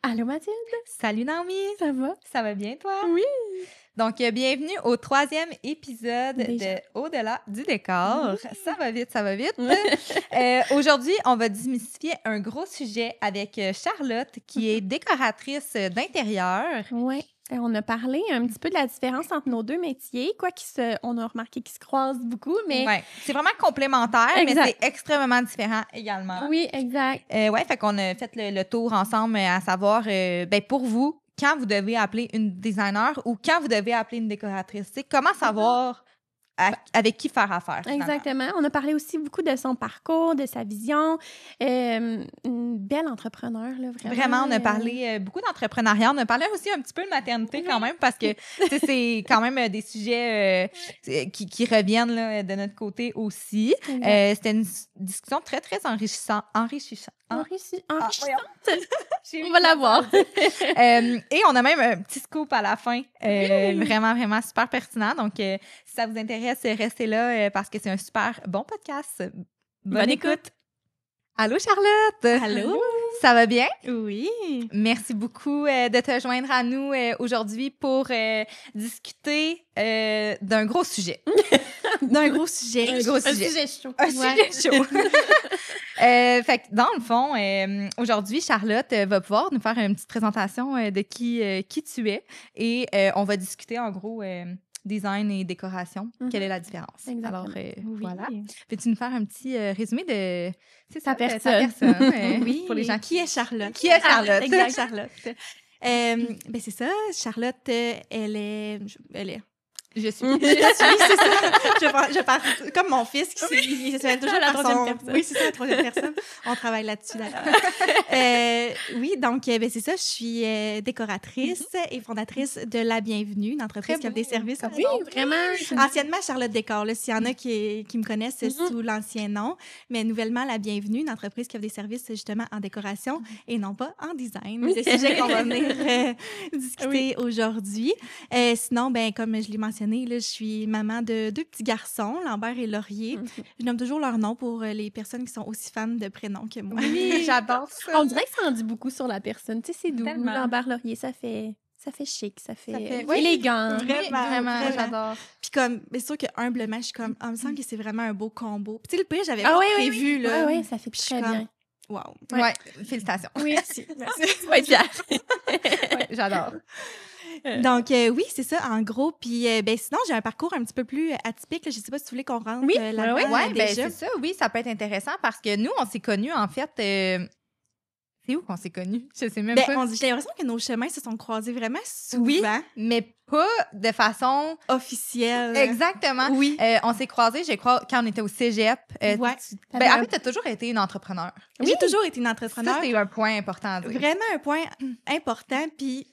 Allô Mathilde? Salut Naomi! Ça va? Ça va bien toi? Oui! Donc, bienvenue au 3e épisode Déjà. de Au-delà du décor. Oui. Ça va vite, ça va vite. Aujourd'hui, on va démystifier un gros sujet avec Charlotte, qui est décoratrice d'intérieur. Oui. On a parlé un petit peu de la différence entre nos deux métiers, on a remarqué qu'ils se croisent beaucoup, mais... Ouais. C'est vraiment complémentaire, Exact. mais c'est extrêmement différent également. Oui, exact. Ouais, fait qu'on a fait le tour ensemble à savoir, pour vous, quand vous devez appeler une designer ou quand vous devez appeler une décoratrice. Tu sais, comment savoir avec qui faire affaire, finalement. Exactement. On a parlé aussi beaucoup de son parcours, de sa vision. Une belle entrepreneur, là, vraiment. Vraiment, on a parlé beaucoup d'entrepreneuriat. On a parlé aussi un petit peu de maternité quand même, parce que tu sais, c'est quand même des sujets qui reviennent là, de notre côté aussi. C'était une discussion très, très enrichissante. Enrichissante. On va la voir. Et on a même un petit scoop à la fin. Vraiment, vraiment super pertinent. Donc, si ça vous intéresse, restez là parce que c'est un super bon podcast. Bonne écoute. Allô, Charlotte! Allô! Ça va bien? Oui! Merci beaucoup de te joindre à nous aujourd'hui pour discuter d'un gros sujet. D'un gros sujet. Un gros sujet. Un sujet chaud. Un sujet chaud. Fait que dans le fond, aujourd'hui, Charlotte va pouvoir nous faire une petite présentation de qui tu es et on va discuter en gros design et décoration. Quelle est la différence? Exactement. Alors, Oui. voilà. Peux-tu nous faire un petit résumé de ta personne? Oui. Pour les gens qui est Charlotte? Qui est Charlotte? Exact, Charlotte. C'est ça. Charlotte, elle est... Je suis, c'est ça. Je pars comme mon fils qui s'appelle toujours la troisième personne. Oui, c'est ça, la troisième personne. On travaille là-dessus, d'ailleurs. Oui, donc, c'est ça. Je suis décoratrice et fondatrice de La Bienvenue, une entreprise qui offre des services. Oui, vraiment. Anciennement, Charlotte Décor. S'il y en a qui me connaissent sous l'ancien nom, mais nouvellement, La Bienvenue, une entreprise qui offre des services justement en décoration et non pas en design. C'est le sujet qu'on va venir discuter aujourd'hui. Sinon, comme je l'ai mentionné, là, je suis maman de 2 petits garçons, Lambert et Laurier. Je nomme toujours leur nom pour les personnes qui sont aussi fans de prénoms que moi. Oui, j'adore ça. On dirait que ça en dit beaucoup sur la personne. Tu sais, c'est doux. Tellement. Lambert, Laurier, ça fait chic, ça fait oui, élégant. Vraiment, j'adore. Puis comme, c'est sûr que humblement, je suis comme, il me semble que c'est vraiment un beau combo. Puis tu sais, le pire, j'avais pas prévu, là. Oui, ça fait très bien. Wow. Ouais, félicitations. Oui, merci. Tu vas être fière. J'adore. Donc, oui, c'est ça, en gros. Puis, sinon, j'ai un parcours un petit peu plus atypique. Là. Je ne sais pas si vous voulez qu'on rentre là-dedans. Oui, c'est ça. Oui, ça peut être intéressant parce que nous, on s'est connus, en fait... C'est où qu'on s'est connus? Je sais même pas. J'ai l'impression que nos chemins se sont croisés vraiment souvent. Oui, mais pas de façon... officielle. Exactement. Oui. On s'est croisés, je crois, quand on était au cégep. Ouais. En fait, tu as toujours été une entrepreneur. Oui. J'ai toujours été une entrepreneur. Ça, c'est un point important à dire. Vraiment un point important. Puis,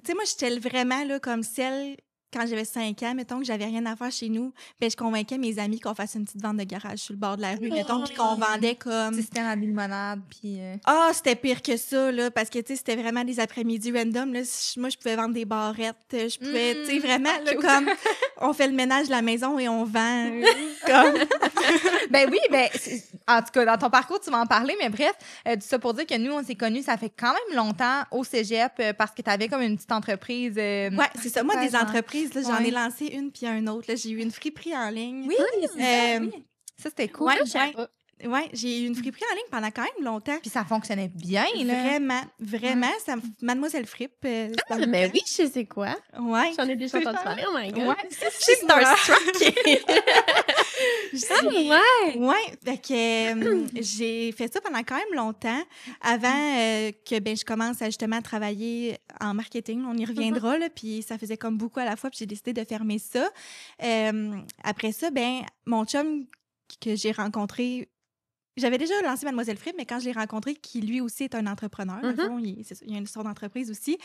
tu sais, moi, j'étais vraiment là, comme celle, quand j'avais 5 ans, mettons que j'avais rien à faire chez nous, je convainquais mes amis qu'on fasse une petite vente de garage sur le bord de la rue, mettons, puis qu'on vendait comme... C'était dans la limonade, puis... c'était pire que ça, là, parce que, tu sais, c'était vraiment des après-midi random, là. Moi, je pouvais vendre des barrettes, je pouvais, tu sais, vraiment, là, comme, on fait le ménage de la maison et on vend, comme... En tout cas, dans ton parcours, tu vas en parler, mais bref, tout ça pour dire que nous, on s'est connus, ça fait quand même longtemps au cégep, parce que tu avais comme une petite entreprise... ouais, c'est ça. Moi, des entreprises, là, j'en ai lancé une puis un autre. Là, j'ai eu une friperie en ligne. Oui, ça, c'était cool. Ouais, j'ai eu une friperie en ligne pendant quand même longtemps. Puis ça fonctionnait bien, là. Vraiment. Mademoiselle Frippe. Mais oui, je sais quoi. Ouais. J'en ai déjà entendu parler. Oh my God. Ouais, c'est starstruck. Ouais. Fait que j'ai fait ça pendant quand même longtemps avant que je commence à justement travailler en marketing. On y reviendra, là, puis ça faisait comme beaucoup à la fois, puis j'ai décidé de fermer ça. Après ça, mon chum que j'ai rencontré, j'avais déjà lancé Mademoiselle Frippe, mais quand je l'ai rencontré, qui lui aussi est un entrepreneur, dans le fond, il a une sorte d'entreprise aussi.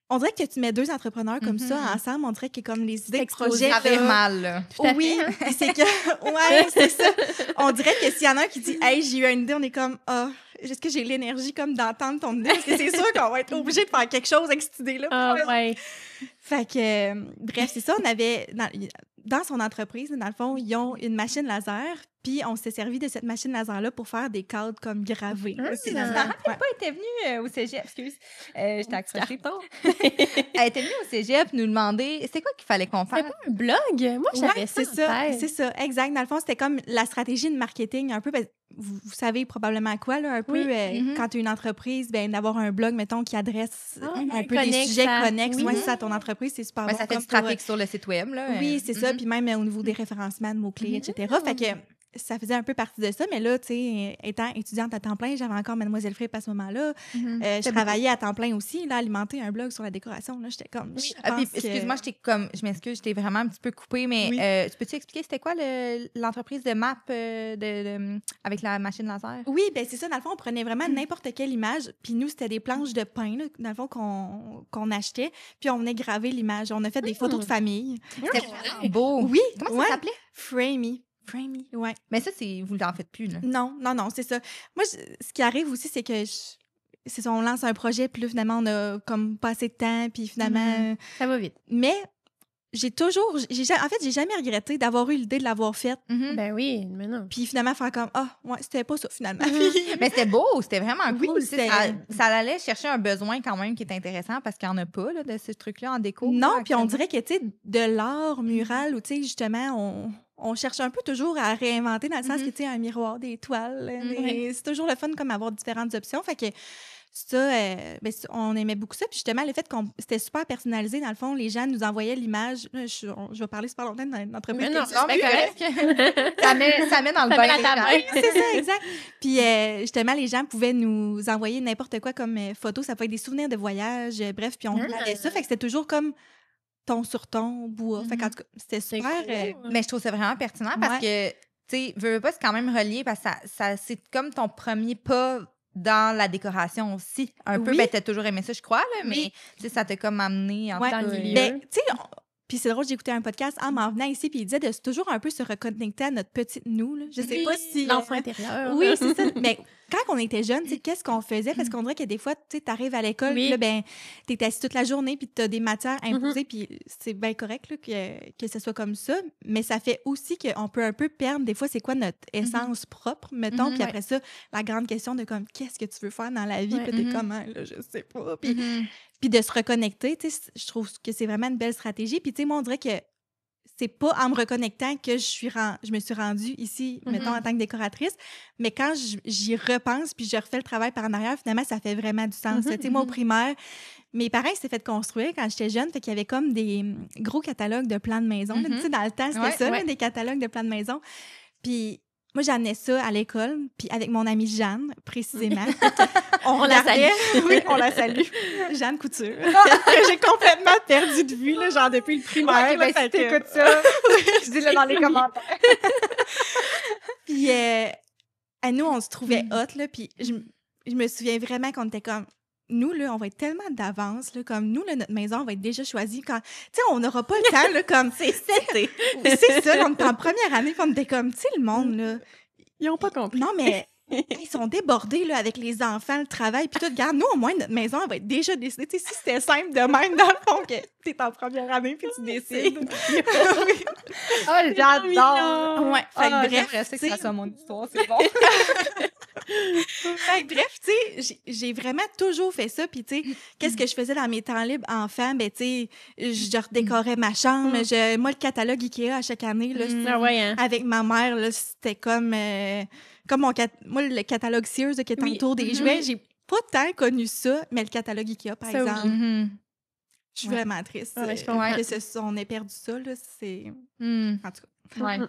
On dirait que tu mets 2 entrepreneurs comme ça ensemble, on dirait que comme les idées de projet... Ça fait mal, là. Oui, c'est que... Ouais, c'est ça. On dirait que s'il y en a un qui dit « Hey, j'ai eu une idée », on est comme « Ah, est-ce que j'ai l'énergie comme d'entendre ton idée? » Parce que c'est sûr qu'on va être obligé de faire quelque chose avec cette idée-là. Ah, ouais. Fait que, bref, c'est ça, on avait... Dans son entreprise, dans le fond, ils ont une machine laser, Puis on s'est servi de cette machine laser-là pour faire des cadres comme gravés. Elle n'a pas été venue au cégep, excuse. Je t'ai accroché. Elle était venue au cégep nous demander c'est quoi qu'il fallait qu'on fasse. C'était pas un blog? Moi, j'avais c'est ça. C'est ça, exact. Dans le fond, c'était comme la stratégie de marketing un peu. Vous savez probablement quoi, là, un peu, quand tu as une entreprise, ben, d'avoir un blog, mettons, qui adresse un peu des sujets connexes à ton entreprise, c'est super bon. Ça fait du trafic sur le site web, là. Oui, c'est ça. Puis même au niveau des référencements de mots-clés, etc. Fait que ça faisait un peu partie de ça. Mais là, tu sais, étant étudiante à temps plein, j'avais encore Mademoiselle Fripp à ce moment-là. Je travaillais à temps plein aussi, là, alimenter un blog sur la décoration. Là, j'étais comme... Excuse-moi, je m'excuse, je t'ai vraiment un petit peu coupée, mais peux-tu expliquer c'était quoi l'entreprise de map avec la machine laser? Oui, ben c'est ça. Dans le fond, on prenait vraiment n'importe quelle image. Puis nous, c'était des planches de pain, là, dans le fond, qu'on achetait. Puis on venait graver l'image. On a fait des photos de famille. C'était vraiment beau. Oui. Comment ça s'appelait? Framey, ouais. Mais ça, vous n'en faites plus, là. Non, c'est ça. Moi, ce qui arrive aussi, c'est que c'est ça, on lance un projet, puis là, finalement, on a comme pas assez de temps, puis finalement... Ça va vite. Mais j'ai jamais regretté d'avoir eu l'idée de l'avoir faite. Ben oui, mais non. Puis finalement, faire comme, c'était pas ça, finalement. Mais c'était beau, c'était vraiment cool. Oui, ça allait chercher un besoin quand même qui est intéressant parce qu'il n'y en a pas, là, de ce truc-là en déco. Non, puis on dirait que, tu sais, de l'art mural, ou tu sais, justement, on cherche un peu toujours à réinventer dans le sens que, tu sais, un miroir, des toiles. C'est toujours le fun comme avoir différentes options. Fait que ça, on aimait beaucoup ça. Puis justement, le fait qu'on c'était super personnalisé, dans le fond, les gens nous envoyaient l'image. Je vais parler super longtemps dans l'entreprise. Non, mais correct. ça met dans le bain. C'est ça, exact. Puis justement, les gens pouvaient nous envoyer n'importe quoi comme photo. Ça pouvait être des souvenirs de voyage, bref. Puis on regardait ça. Fait que c'était toujours comme ton sur ton, bois. Fait qu'en tout cas, c'était super. Mais je trouve ça vraiment pertinent parce que, tu sais, veux pas, c'est quand même relié parce que ça c'est comme ton premier pas dans la décoration aussi. Un peu, t'as toujours aimé ça, je crois, là, mais ça t'a comme amené en dans le milieu. Ben, tu sais, puis c'est drôle, j'ai écouté un podcast en m'en venant ici, puis il disait de toujours un peu se reconnecter à notre petite nous. Là. Je sais pas si... L'enfant intérieur. Oui, c'est ça. Mais quand on était jeune, tu sais, qu'est-ce qu'on faisait? Parce qu'on dirait que des fois, tu sais, t'arrives à l'école, puis là, ben, t'es assis toute la journée, puis t'as des matières imposées, puis c'est bien correct là, que ce soit comme ça. Mais ça fait aussi qu'on peut un peu perdre, des fois, c'est quoi notre essence propre, mettons. Puis après ça, la grande question de comme, qu'est-ce que tu veux faire dans la vie? Puis t'es comment, là, je sais pas. Puis de se reconnecter, tu sais, je trouve que c'est vraiment une belle stratégie. Puis tu sais, moi, on dirait que c'est pas en me reconnectant que je me suis rendue ici, mettons, en tant que décoratrice, mais quand j'y repense puis je refais le travail par en arrière, finalement, ça fait vraiment du sens. Tu sais, moi, au primaire, mes parents s'étaient fait construire quand j'étais jeune, fait qu'il y avait comme des gros catalogues de plans de maison. Tu sais, dans le temps, c'était ça, là, des catalogues de plans de maison. Puis moi, j'amenais ça à l'école, puis avec mon amie Jeanne, précisément. on la salue. Oui, on la salue. Jeanne Couture. J'ai complètement perdu de vue, là, genre depuis le primaire. Ben, si t'écoutes ça, dis-le dans les commentaires. Puis, à nous, on se trouvait hot, là, puis je me souviens vraiment qu'on était comme... Nous, là, on va être tellement d'avance, là, comme nous, là, notre maison va être déjà choisie quand... Tu sais, on n'aura pas le temps, là, comme... C'est ça, là, on était en première année, puis on était comme, tu sais, le monde, là... Ils n'ont pas compris. Non, mais ils sont débordés, là, avec les enfants, le travail, puis tout. Regarde, nous, au moins, notre maison, elle va être déjà décidée. Tu sais, si c'était simple de même, dans le fond, que t'es en première année, puis tu décides. Oh, j'adore! Ouais, fait que bref, j'aimerais ça que ça soit mon histoire, c'est bon. Fait que bref, tu sais, j'ai vraiment toujours fait ça. Puis, tu sais, qu'est-ce que je faisais dans mes temps libres enfant? Ben, tu sais, je redécorais ma chambre. Moi, le catalogue Ikea à chaque année, là, avec ma mère, là, c'était comme moi, le catalogue Sears qui est autour des jouets. J'ai pas tant connu ça, mais le catalogue Ikea, par exemple. Je suis vraiment triste que on ait perdu ça, là. C'est... En tout cas. Ouais.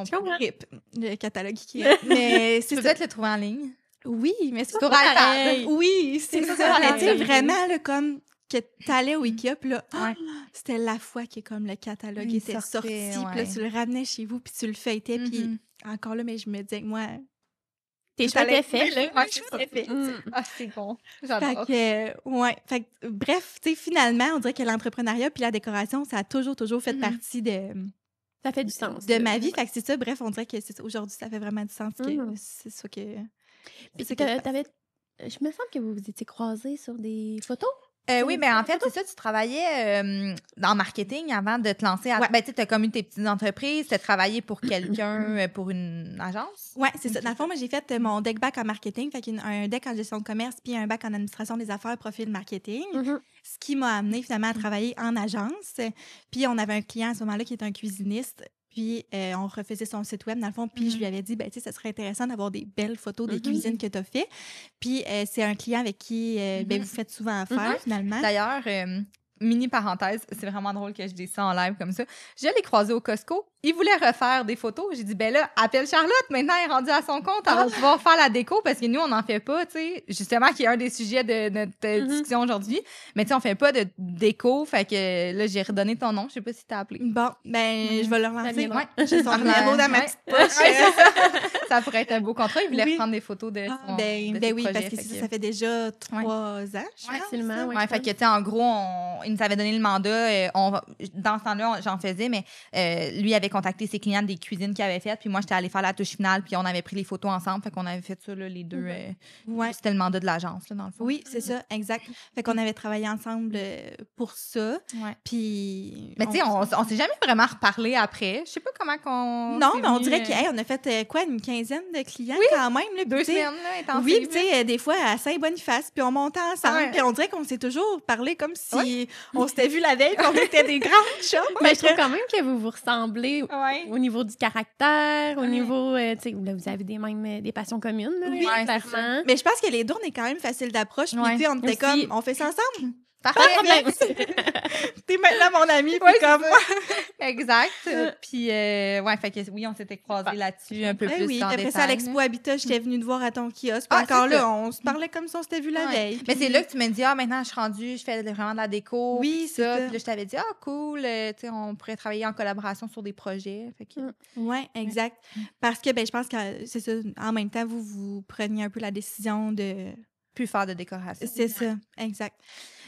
Je comprends. RIP, le catalogue Ikea. Mais tu peux peut-être le trouver en ligne. Oui, mais c'est pas pareil. Oui, c'est ça. Mais tu sais, vraiment, là, comme que t'allais au Ikea, puis là, c'était la fois que comme le catalogue était sorti, puis là, tu le ramenais chez vous, puis tu le feuilletais, puis encore là, mais je me disais que moi... Tes choix étaient faits, là. Ouais, je fait. Ah, c'est bon. J'adore. Fait que, bref, tu sais, finalement, on dirait que l'entrepreneuriat puis la décoration, ça a toujours fait partie de... Ça fait du sens. De ma vie. Fait que c'est ça. Bref, on dirait que aujourd'hui, ça fait vraiment du sens que c'est ça que... Puis je me semble que vous vous étiez croisés sur des photos. Oui, mais en fait, c'est ça, tu travaillais en marketing avant de te lancer. Ben, tu as comme eu tes petites entreprises, tu as travaillé pour quelqu'un, pour une agence? Oui, c'est ça. Dans le fond, moi, j'ai fait mon deck bac en marketing, fait un deck en gestion de commerce, puis un bac en administration des affaires, profil marketing. Ce qui m'a amené finalement à travailler en agence. Puis on avait un client à ce moment-là qui était un cuisiniste. Puis on refaisait son site web, dans le fond. Puis je lui avais dit, ben, tu sais, ça serait intéressant d'avoir des belles photos des cuisines que tu as fait. Puis c'est un client avec qui ben, vous faites souvent affaire, finalement. D'ailleurs, mini parenthèse, c'est vraiment drôle que je dise ça en live comme ça. Je l'ai croisé au Costco. Il voulait refaire des photos. J'ai dit, ben là, appelle Charlotte. Maintenant, elle est rendue à son compte. Elle va pouvoir faire la déco parce que nous, on n'en fait pas, tu sais. Justement, qui est un des sujets de notre discussion aujourd'hui. Mais tu sais, on fait pas de déco. Fait que là, j'ai redonné ton nom. Je sais pas si t'as appelé. Bon, ben, je vais le relancer. Ouais. J'ai son numéro dans ma petite poche. Ça pourrait être un beau contrat. Il voulait prendre des photos de son Ben oui, parce que ça fait déjà 3 ans, je pense. Facilement, ouais, fait que, tu sais, en gros, il nous avait donné le mandat. Dans ce temps-là, j'en faisais, mais lui avait contacté ses clients des cuisines qu'il avait faites. Puis moi, j'étais allée faire la touche finale. Puis on avait pris les photos ensemble. Fait qu'on avait fait ça, là, les deux. C'était le mandat de l'agence, là, dans le fond. Oui, c'est ça, exact. Fait qu'on avait travaillé ensemble pour ça. Ouais. Puis... Mais tu sais, on s'est jamais vraiment reparlé après. Je sais pas comment qu'on... Non, mais on dirait qu'on a fait, quoi, une quinzaine de clients quand même. Là, 2 semaines, là, intensives. Oui, tu sais, des fois, à Saint-Boniface, puis on montait ensemble. Puis on dirait qu'on s'est toujours parlé comme si on s'était vu la veille, qu'on était des grandes chums. Mais je trouve quand même que vous vous ressemblez au niveau du caractère, au niveau, tu sais, là, vous avez des passions communes, là, clairement. Mais je pense que les deux, on est quand même facile d'approche. Puis, tu sais, on était comme, on fait ça ensemble. Parfait. T'es maintenant mon ami, puis comme moi. Exact. Puis, ouais, fait que oui, on s'était croisés là-dessus un peu plus oui, en après détail. ça, à l'Expo Habitat, j'étais venue te voir à ton kiosque. Puis encore là, on se parlait comme si on s'était vu la veille. Mais c'est là que tu m'as dit, maintenant, je suis rendue, je fais vraiment de la déco. Oui, c'est ça. Puis là, je t'avais dit, cool, tu sais, on pourrait travailler en collaboration sur des projets. Fait que... Oui, exact. Parce que, ben, je pense que c'est ça, en même temps, vous preniez un peu la décision de... plus faire de décoration. C'est ça, exact.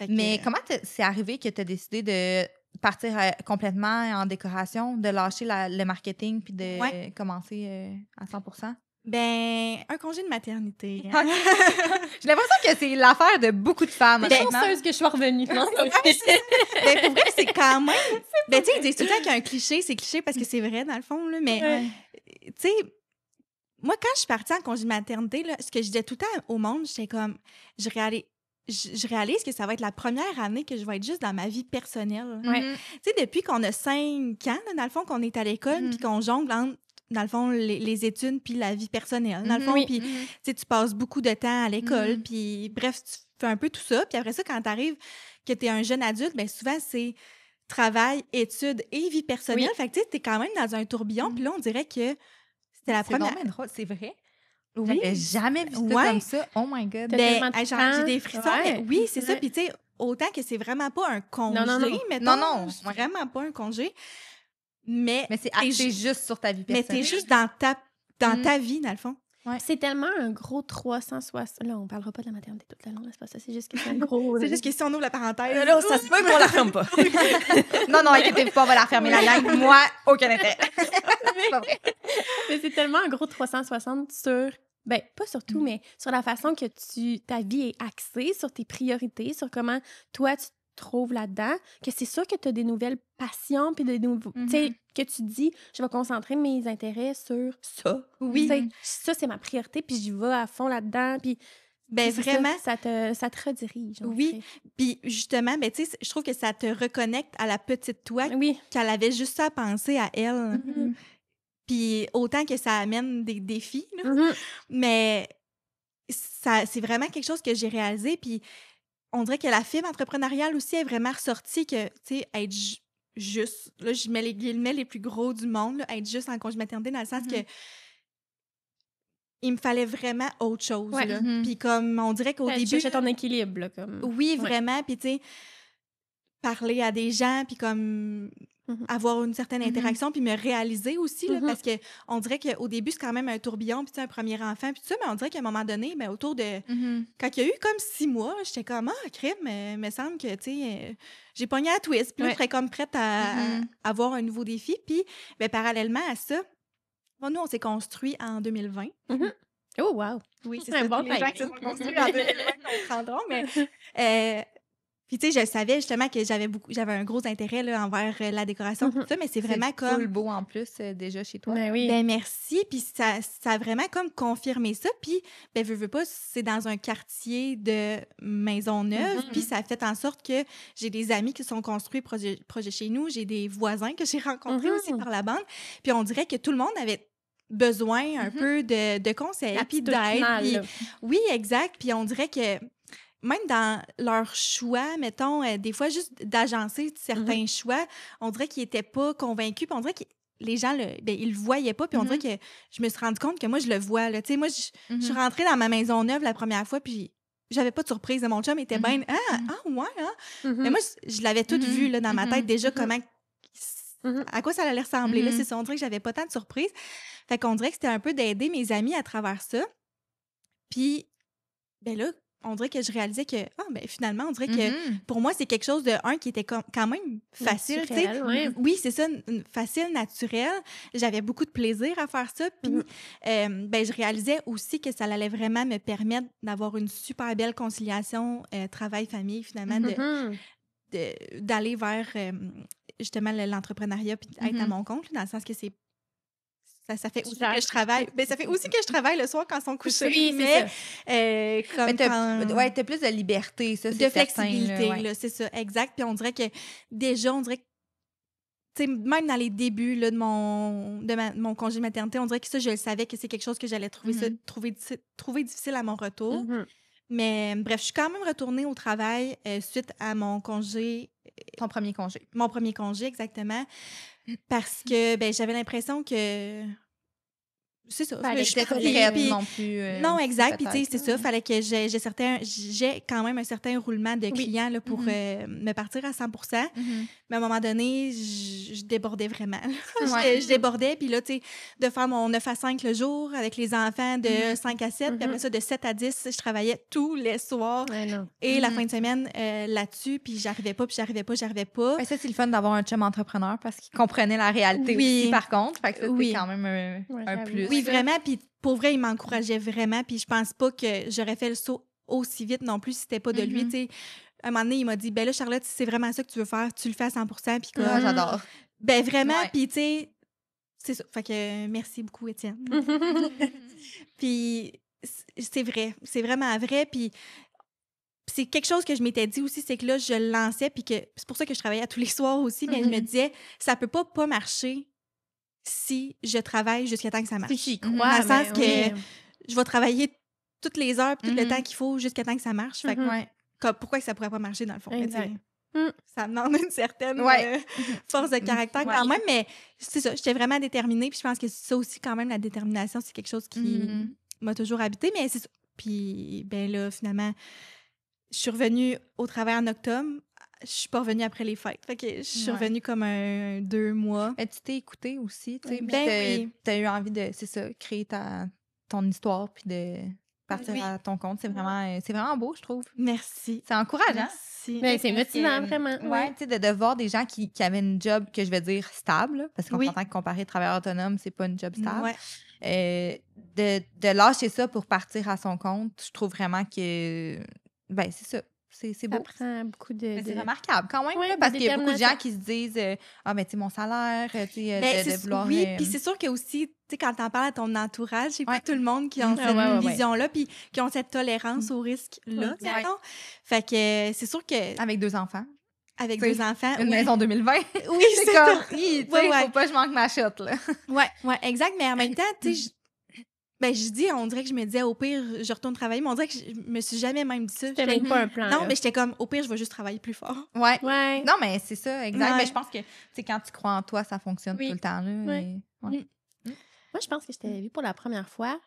Mais comment c'est arrivé que tu as décidé de partir complètement en décoration, de lâcher le marketing puis de commencer à 100%? Ben, un congé de maternité. J'ai l'impression que c'est l'affaire de beaucoup de femmes. Je suis chanceuse que je sois revenue. Ben, pour vrai, c'est quand même... Ben, tu sais, ils disent tout le temps qu'il y a un cliché. C'est cliché parce que c'est vrai, dans le fond, là, mais, tu sais... Moi, quand je suis partie en congé de maternité, là, ce que je disais tout le temps au monde, j'étais comme, je réalise que ça va être la première année que je vais être juste dans ma vie personnelle. Tu sais, depuis qu'on a 5 ans, là, dans le fond, qu'on est à l'école, puis qu'on jongle entre, dans le fond, les études puis la vie personnelle, dans le fond. Puis, tu sais, tu passes beaucoup de temps à l'école, puis bref, tu fais un peu tout ça. Puis après ça, quand t'arrives, que t'es un jeune adulte, bien souvent, c'est travail, études et vie personnelle. Fait que, tu sais, t'es quand même dans un tourbillon. Puis là, on dirait que c'était la première... C'est drôle, c'est vrai? Oui. J'avais jamais vu ça comme ça. Oh my God. Ben, j'ai des frissons. Mais oui, c'est ça. Puis, tu sais, autant que c'est vraiment pas un congé, mettons. Non. Vraiment pas un congé. Mais c'est axé juste sur ta vie personnelle. Mais t'es juste dans ta vie, dans le fond. Ouais. C'est tellement un gros 360. Là, on parlera pas de la maternité toute la longue, c'est pas ça. C'est juste que c'est un gros. C'est juste que si on ouvre la parenthèse. Là, ça se peut qu'on la ferme pas. non, inquiétez-vous pas, on va la refermer la langue. Moi, aucun intérêt. C'est pas vrai. Mais c'est tellement un gros 360 sur. Ben, pas sur tout, mais sur la façon que ta vie est axée, sur tes priorités, sur comment toi, tu te trouves là-dedans, que c'est sûr que tu as des nouvelles passions, puis des nouveaux... Tu sais, que tu dis, je vais concentrer mes intérêts sur ça. Oui. T'sais, ça, c'est ma priorité, puis j'y vais à fond là-dedans, puis... Ben vraiment, ça te redirige. Oui, puis justement, ben tu sais, je trouve que ça te reconnecte à la petite toi qu'elle avait juste ça à penser à elle. Puis autant que ça amène des défis, là, mais c'est vraiment quelque chose que j'ai réalisé. Puis on dirait que la fibre entrepreneuriale aussi est vraiment ressortie que, tu sais, être juste, là, je mets les guillemets les plus gros du monde, là, être juste en congé maternité dans le sens que il me fallait vraiment autre chose. Là. Puis comme, on dirait qu'au début... Chercher ton équilibre, là, comme... Oui, vraiment. Puis tu sais, parler à des gens, puis comme... avoir une certaine interaction, puis me réaliser aussi, là, parce que on dirait qu'au début, c'est quand même un tourbillon, puis un premier enfant, puis tout ça, mais on dirait qu'à un moment donné, ben, autour de... Quand il y a eu comme 6 mois, j'étais comme, crème, mais il me semble que, tu sais, j'ai pogné à twist, puis là, je serais comme prête à avoir un nouveau défi, puis ben, parallèlement à ça, nous, on s'est construit en 2020. Oh, wow! Oui, c'est ça. Bon les gens qui se sont construits en 2020 comprendront, mais... Puis, tu sais, je savais justement que j'avais un gros intérêt là, envers la décoration, tout ça, mais c'est vraiment C'est full beau en plus, déjà chez toi. Ben oui. Ben merci. Puis ça a vraiment comme confirmé ça. Puis, ben veux pas, c'est dans un quartier de Maisonneuve. Puis ça a fait en sorte que j'ai des amis qui sont construits projet chez nous. J'ai des voisins que j'ai rencontrés aussi par la bande. Puis on dirait que tout le monde avait besoin un peu de conseils, puis d'aide. Oui, exact. Puis on dirait que même dans leur choix, mettons, des fois, juste d'agencer certains choix, on dirait qu'ils n'étaient pas convaincus. Puis on dirait que les gens, ils le voyaient pas. Puis on dirait que je me suis rendu compte que moi, je le vois. Tu sais, moi, je suis rentrée dans ma maison neuve la première fois, puis j'avais pas de surprise. Mon chum était bien, ouais, hein? Mais moi, je l'avais tout vu là, dans ma tête déjà, comment, à quoi ça allait ressembler. Là, c'est ça, on dirait que j'avais pas tant de surprises. Fait qu'on dirait que c'était un peu d'aider mes amis à travers ça. Puis, ben là, on dirait que je réalisais que, ben finalement, on dirait que pour moi, c'est quelque chose de, qui était quand même facile. Naturel, ouais. Oui, c'est ça, facile, naturel. J'avais beaucoup de plaisir à faire ça. Puis, ben, je réalisais aussi que ça allait vraiment me permettre d'avoir une super belle conciliation travail-famille, finalement, d'aller vers, justement, l'entrepreneuriat puis être à mon compte, dans le sens que c'est ça fait aussi que je travaille. Ben, ça fait aussi que je travaille le soir quand ils sont couchés. Oui, mais comme t'as plus de liberté, ça, c'est de flexibilité, là, c'est ça, exact. Puis on dirait que déjà, tu sais, même dans les débuts là, de mon congé de maternité, on dirait que ça, je le savais que c'est quelque chose que j'allais trouver difficile à mon retour. Mais bref, je suis quand même retournée au travail suite à mon congé. Ton premier congé. Mon premier congé, exactement. Parce que ben, j'avais l'impression que... C'est ça. J'étais pas prête non plus. Non, exact. Puis, tu sais, c'est ça. Fallait que j'ai quand même un certain roulement de clients là, pour me partir à 100%. Mais à un moment donné, je débordais vraiment. Je débordais. Puis là, tu sais, de faire mon 9 à 5 le jour avec les enfants de 5 à 7. Puis après ça, de 7 à 10, je travaillais tous les soirs. Et la fin de semaine là-dessus. Puis j'arrivais pas. Ben, ça, c'est le fun d'avoir un chum entrepreneur parce qu'il comprenait la réalité aussi, par contre. Fait que ça, c'est quand même un plus. Oui, vraiment. Puis pour vrai, il m'encourageait vraiment. Puis je pense pas que j'aurais fait le saut aussi vite non plus si c'était pas de lui. Tu sais, un moment donné, il m'a dit, ben là, Charlotte, si c'est vraiment ça que tu veux faire, tu le fais à 100%. Puis comme, j'adore. Ben vraiment. Puis tu sais, c'est ça. Fait que merci beaucoup, Étienne. Puis c'est vrai. C'est vraiment vrai. Puis c'est quelque chose que je m'étais dit aussi, c'est que là, je le lançais. Puis que c'est pour ça que je travaillais tous les soirs aussi. Mais je me disais, ça peut pas marcher si je travaille jusqu'à temps que ça marche. Si j'y Dans crois, le sens que je vais travailler toutes les heures puis tout le temps qu'il faut jusqu'à temps que ça marche. Fait que, pourquoi ça pourrait pas marcher dans le fond? Ça demande une certaine force de caractère quand même, mais c'est ça, j'étais vraiment déterminée puis je pense que ça aussi quand même, la détermination, c'est quelque chose qui m'a toujours habité, mais c'est ça. Puis ben là, finalement, je suis revenue au travail en octobre. Je suis pas revenue après les fêtes. Fait que je suis revenue comme 2 mois. Mais tu t'es écoutée aussi, tu sais. Ben t'as eu envie de, c'est ça, créer ton histoire puis de partir à ton compte. C'est vraiment beau, je trouve. Merci. C'est encourageant. Merci. Mais c'est motivant, vraiment. Ouais, tu sais, de voir des gens qui avaient une job que je vais dire stable, parce qu'on s'entend que comparer travailleur autonome, c'est pas une job stable. De lâcher ça pour partir à son compte, je trouve vraiment que, ben, c'est ça. C'est beau. Ça prend beaucoup de... C'est remarquable quand même, là, parce qu'il y a beaucoup de gens qui se disent mais tu sais, mon salaire, tu sais, de vouloir... Oui, puis c'est sûr que aussi, tu sais, quand t'en parles à ton entourage, c'est pas tout le monde qui a cette vision-là, puis qui ont cette tolérance au risque-là, Fait que c'est sûr que... Avec 2 enfants. Avec 2 enfants. Une maison 2020. Oui, c'est comme... Tu sais, faut pas que je manque ma shot, là. Ouais, exact, mais en même temps, tu sais, on dirait que je me disais, au pire, je retourne travailler, mais on dirait que je me suis jamais même dit ça. C'était même pas un plan. Non, mais j'étais comme, au pire, je vais juste travailler plus fort. Ouais. Non, mais c'est ça, exact. Mais je pense que, tu sais, quand tu crois en toi, ça fonctionne tout le temps, là. Moi, je pense que je t'avais vue pour la première fois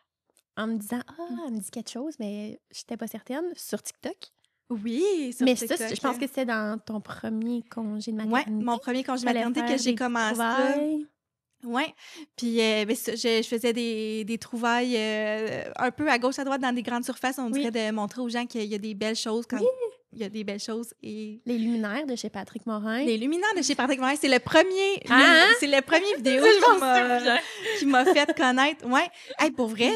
en me disant, elle me dit quelque chose, mais j'étais pas certaine, sur TikTok. Oui, sur mais TikTok. Ça, je pense que c'était dans ton premier congé de maternité. Oui, mon premier congé de maternité que j'ai commencé. Oui. Puis, je faisais des trouvailles un peu à gauche, à droite dans des grandes surfaces. On dirait de montrer aux gens qu'il y a des belles choses. il y a des belles choses. Et Les luminaires de chez Patrick Morin. les luminaires de chez Patrick Morin, c'est le premier, c'est le premier vidéo qui m'a fait connaître. Ouais. Hey, pour vrai,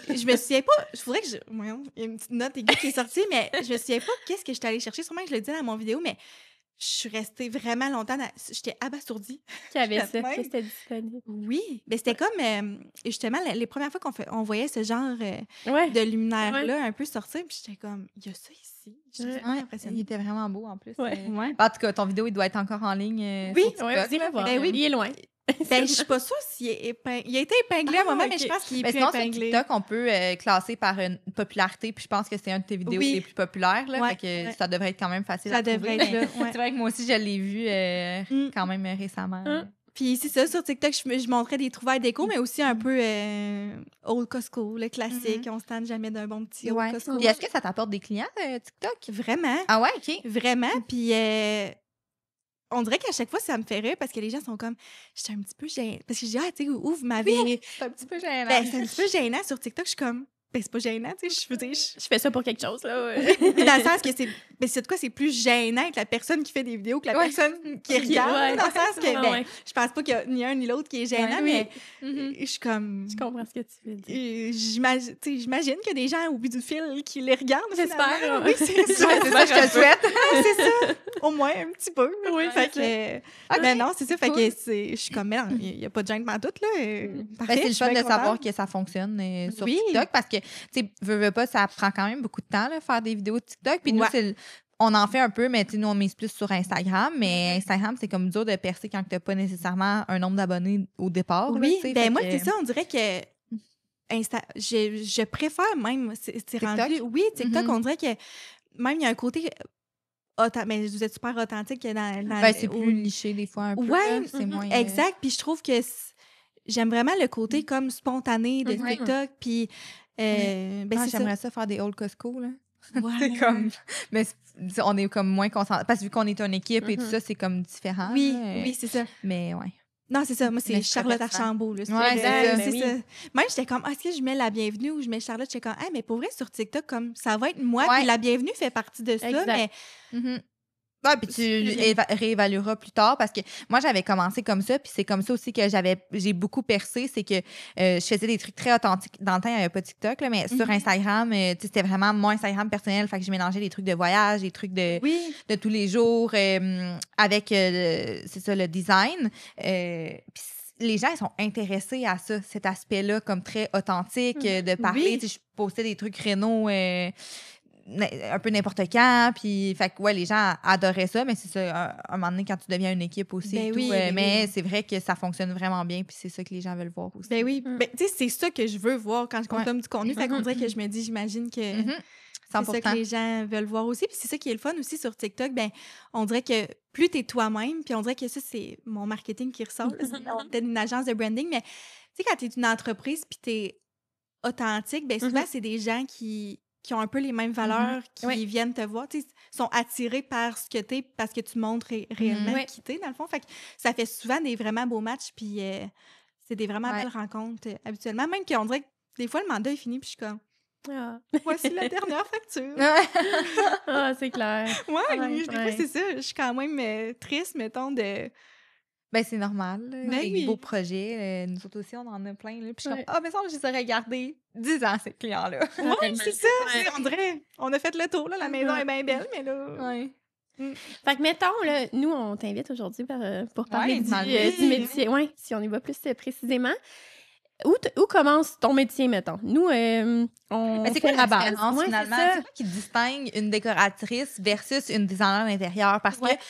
je me souviens pas, il faudrait que voyons, il y a une petite note aiguë qui est sortie, mais je me souviens pas qu'est-ce que j'étais allée chercher. Sûrement que je le dis dans mon vidéo, mais je suis restée vraiment longtemps, j'étais abasourdie. Qui avait ça, que c'était disponible. Oui, mais c'était comme, justement, les premières fois on voyait ce genre Ouais. de luminaire-là un peu sortir, puis j'étais comme, il y a ça ici. J'étais Ouais, vraiment impressionnée. il était vraiment beau en plus. Ouais. Ouais. En tout cas, ton vidéo, il doit être encore en ligne. Oui, sur TikTok, Ouais, vas-y, là. le voir. Ben oui. Il est loin. Ben, je suis pas sûre s'il est il a été épinglé à un moment, mais je pense qu'il est Mais plus sinon, sur épinglé. TikTok, on peut classer par une popularité, puis je pense que c'est un de tes vidéos Oui. les plus populaires. Là, Ouais, fait que ouais. ça devrait être quand même facile Ça à trouver. devrait être là, ouais. C'est vrai que moi aussi, je l'ai vu quand même récemment. Puis c'est ça, sur TikTok, je montrais des trouvailles d'écho, mais aussi un peu Old Costco, le classique. On se tente jamais d'un bon petit Old Ouais. Costco. Puis est-ce que ça t'apporte des clients, TikTok? Vraiment, Ah ouais, OK. vraiment. Puis on dirait qu'à chaque fois, ça me fait rire parce que les gens sont comme, j'étais un petit peu gênée. Parce que je dis, ah, tu sais, où vous m'avez... C'est un petit peu gênant. Ben, c'est un petit peu gênant sur TikTok. Je suis comme, ben, c'est pas gênant, tu sais. Je veux dire, Je fais ça pour quelque chose, là. mais dans le sens que c'est de quoi c'est plus gênant avec la personne qui fait des vidéos que la personne qui regarde. Ouais. Dans le sens que, Ah ben, ouais. je pense pas qu'il y a ni un ni l'autre qui est gênant, Ouais. mais je suis comme... Je comprends ce que tu veux dire. J'imagine qu'il y a des gens au bout du fil qui les regardent. J'espère. finalement. Oui, c'est ça. C'est ça, je te souhaite. c'est ça. Au moins, un petit peu. Oui, fait c'est que, mais non, c'est ça. Fait Cool. que je suis comme, mais non, il n'y a pas de gêne dans tout, là. Parfait, Ben, c'est le je suis fun de bien savoir contente. que ça fonctionne sur Oui. TikTok parce que, tu sais, veux pas, ça prend quand même beaucoup de temps, là, faire des vidéos de TikTok. Puis nous, Ouais. on en fait un peu, mais tu sais, nous, on mise plus sur Instagram. Mais Instagram, c'est comme dur de percer quand tu n'as pas nécessairement un nombre d'abonnés au départ. là, Oui, tu sais, ben fait moi, que- c'est ça. On dirait que je préfère même, c'est rendu... Oui, TikTok, Mhm. on dirait que même il y a un côté... mais vous êtes super authentique dans Ben, c'est au- plus liché des fois un peu. Ouais, là, c'est moins. Exact. Puis je trouve que j'aime vraiment le côté comme spontané de Ouais. TikTok. Puis, ben, Ah, c'est j'aimerais ça faire des old Costco, là. ça. Ouais. C'est comme. Mais on est comme moins concentré. Parce que vu qu'on est une équipe et tout Mhm. ça, c'est comme différent. Oui, là, oui, c'est ça. Mais ouais. Non, c'est ça. Moi, c'est Mais je Charlotte préfère ça. Archambault. Là, Ouais, c'est c'est ça. c'est Ben ça. Même, j'étais comme, est-ce que je mets la bienvenue ou je mets Charlotte? J'étais comme, mais pour vrai, sur TikTok, comme ça va être moi. Ouais. Puis la bienvenue fait partie de ça. Exact. Mais Mhm. Ouais, puis tu réévalueras plus tard parce que moi, j'avais commencé comme ça, puis c'est comme ça aussi que j'ai beaucoup percé, c'est que je faisais des trucs très authentiques. Dans le temps, il n'y avait pas TikTok, là, mais sur Instagram, tu sais, c'était vraiment mon Instagram personnel, fait que je mélangeais des trucs de voyage, des trucs de tous les jours avec, c'est ça, le design. Puis les gens, ils sont intéressés à ça, cet aspect-là, comme très authentique, de parler. Oui. Tu sais, je postais des trucs rénaux un peu n'importe quand, puis fait que ouais, les gens adoraient ça, mais c'est ça, un moment donné, quand tu deviens une équipe aussi Ben et tout, oui, ben mais oui. c'est vrai que ça fonctionne vraiment bien, puis c'est ça que les gens veulent voir aussi. Ben oui. Mm. Ben, tu sais, c'est ça que je veux voir quand je consomme du contenu. Fait qu'on dirait que je me dis, j'imagine que... Mhm. C'est ça 100%. que les gens veulent voir aussi. Puis c'est ça qui est le fun aussi sur TikTok. Ben, on dirait que plus t'es toi-même, puis on dirait que ça, c'est mon marketing qui ressort. là. C'est peut-être une agence de branding, mais tu sais, quand t'es une entreprise puis t'es authentique, ben souvent, c'est des gens qui ont un peu les mêmes valeurs, qui viennent te voir. Tu sais, sont attirés par ce que t'es parce que tu montres réellement Ouais. qui t'es, dans le fond. Fait que ça fait souvent des vraiment beaux matchs, puis c'est des vraiment Ouais. belles rencontres habituellement. Même qu'on dirait que des fois, le mandat est fini, puis je suis comme, Ah, voici la dernière facture. Ah, c'est clair. Ouais, Ouais, des fois, ouais. c'est ça. Je suis quand même triste, mettons, de... Ben, c'est normal. Là. Ben Des oui. beaux projets. Nous autres aussi, on en a plein. Là. Puis je suis Ouais. comme, mais ça, je les aurais gardés 10 ans, ces clients-là. Ouais, c'est ça. Ouais. On dirait, on a fait le tour, là. La maison est bien belle, mais là... Ouais. Fait que, mettons, là, nous, on t'invite aujourd'hui pour parler Ouais, du, dans le du métier. Oui, si on y va plus précisément. Où commence ton métier, mettons? Nous, on Mais c'est fait quoi la base. différence, Ouais, finalement? c'est ça. C'est quoi qui distingue une décoratrice versus une designer d'intérieur? Parce Ouais. que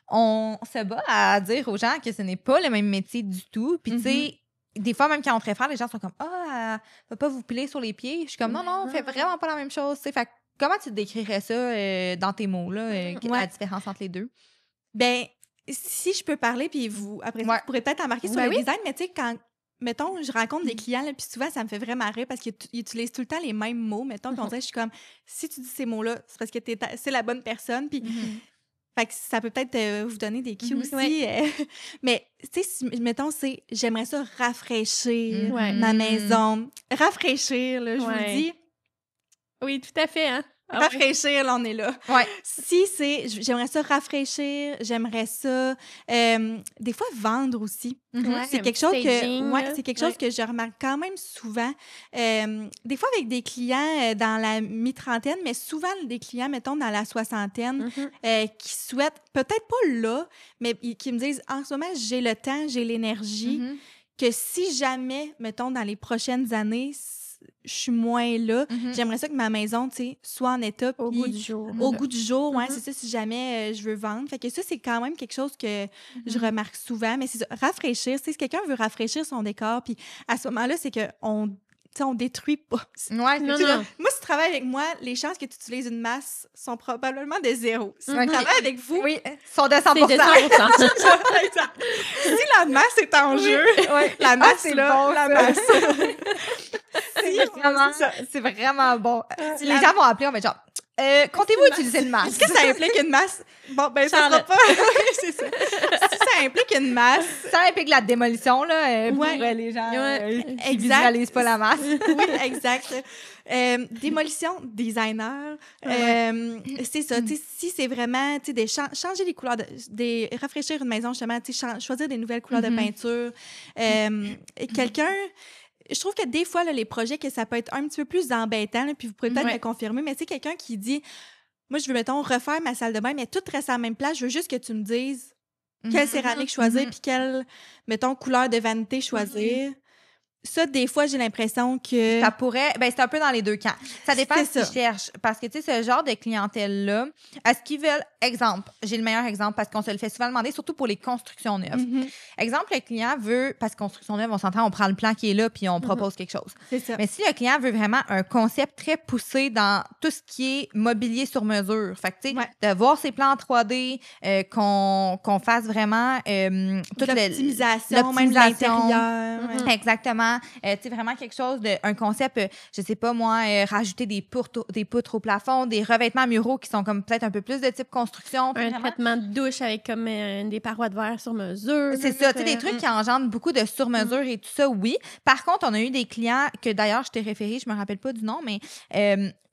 on se bat à dire aux gens que ce n'est pas le même métier du tout. Puis, tu sais, des fois, même quand on te réfère, les gens sont comme, elle va pas vous piler sur les pieds. Je suis comme, non, on fait vraiment pas la même chose. Tu sais, fait que comment tu décrirais ça dans tes mots, là, la différence entre les deux? Ben, si je peux parler, puis vous, après ça, Ouais. vous pourrez peut-être embarquer sur Ben le oui. design, mais tu sais, quand, mettons, je rencontre des clients, là, puis souvent, ça me fait vraiment rire parce qu'ils utilisent tout le temps les mêmes mots, mettons, puis on dirait, je suis comme, si tu dis ces mots-là, c'est parce que c'est la bonne personne, puis... Fait que ça peut peut-être vous donner des cues aussi. Ouais. Mais, tu sais, mettons, c'est j'aimerais ça rafraîchir Ouais. ma maison. Rafraîchir, là, je vous Ouais. le dis. Oui, tout à fait. Hein? Rafraîchir, là, on est là. Ouais. Si c'est... J'aimerais ça rafraîchir, j'aimerais ça... des fois, vendre aussi. Ouais, C'est quelque chose staging, que... Ouais, là. c'est quelque chose que je remarque quand même souvent. Des fois, avec des clients dans la mi-trentaine, mais souvent des clients, mettons, dans la soixantaine, qui souhaitent, peut-être pas là, mais qui me disent, en ce moment, j'ai le temps, j'ai l'énergie, que si jamais, mettons, dans les prochaines années, je suis moins là, j'aimerais ça que ma maison, tu sais, soit en état. Au goût du jour. Au goût du jour, ouais, c'est ça, si jamais je veux vendre. Fait que ça, c'est quand même quelque chose que je remarque souvent. Mais c'est ça, rafraîchir, tu sais, si quelqu'un veut rafraîchir son décor, puis à ce moment-là, c'est qu'on on détruit pas. Ouais, Non, Tu vois, non. moi, si tu travailles avec moi, les chances que tu utilises une masse sont probablement de zéro. Si je travaille avec vous, Oui, sont de 100%. C'est de 100%. Exact. Si la masse est en jeu, la masse c'est est là, bon, la ça. masse. C'est vraiment bon. Les gens vont appeler, on va être genre, comptez-vous utiliser une masse? Est-ce que ça implique une masse? Bon, ben, ça sera Charlotte. pas. C'est ça. Si ça implique une masse, Ça implique la démolition, là, pour Ouais. les gens qui Exact. visualisent pas la masse. oui, exact. Démolition, designer, c'est ça. Tu sais, si c'est vraiment, tu sais, changer les couleurs, rafraîchir une maison, justement, tu sais, choisir des nouvelles couleurs de peinture. Quelqu'un... Je trouve que des fois, là, les projets, que ça peut être un petit peu plus embêtant, là, puis vous pourrez peut-être me confirmer, mais c'est quelqu'un qui dit, moi, je veux, mettons, refaire ma salle de bain, mais tout reste à la même place. Je veux juste que tu me dises quelle céramique choisir, puis quelle, mettons, couleur de vanité choisir. Ça, des fois, j'ai l'impression que... Ça pourrait... Ben, c'est un peu dans les deux camps. Ça dépend C'est ce qu'ils ça. cherchent. Parce que, tu sais, ce genre de clientèle-là, est-ce qu'ils veulent... Exemple, j'ai le meilleur exemple parce qu'on se le fait souvent demander, surtout pour les constructions neuves. Exemple, le client veut... Parce que construction neuve, on s'entend, on prend le plan qui est là puis on propose quelque chose. C'est ça. Mais si le client veut vraiment un concept très poussé dans tout ce qui est mobilier sur mesure, fait que, tu sais, de voir ses plans en 3D, qu'on fasse vraiment toute l'optimisation, même de l'intérieur. Exactement. Tu sais, vraiment quelque chose un concept, je sais pas moi, rajouter des poutres au plafond, des revêtements muraux qui sont comme peut-être un peu plus de type construction. Un vraiment. traitement de douche avec comme des parois de verre sur mesure. C'est ça, tu sais, des trucs qui engendrent beaucoup de sur-mesure et tout ça, oui. Par contre, on a eu des clients que d'ailleurs, je t'ai référé, je me rappelle pas du nom, mais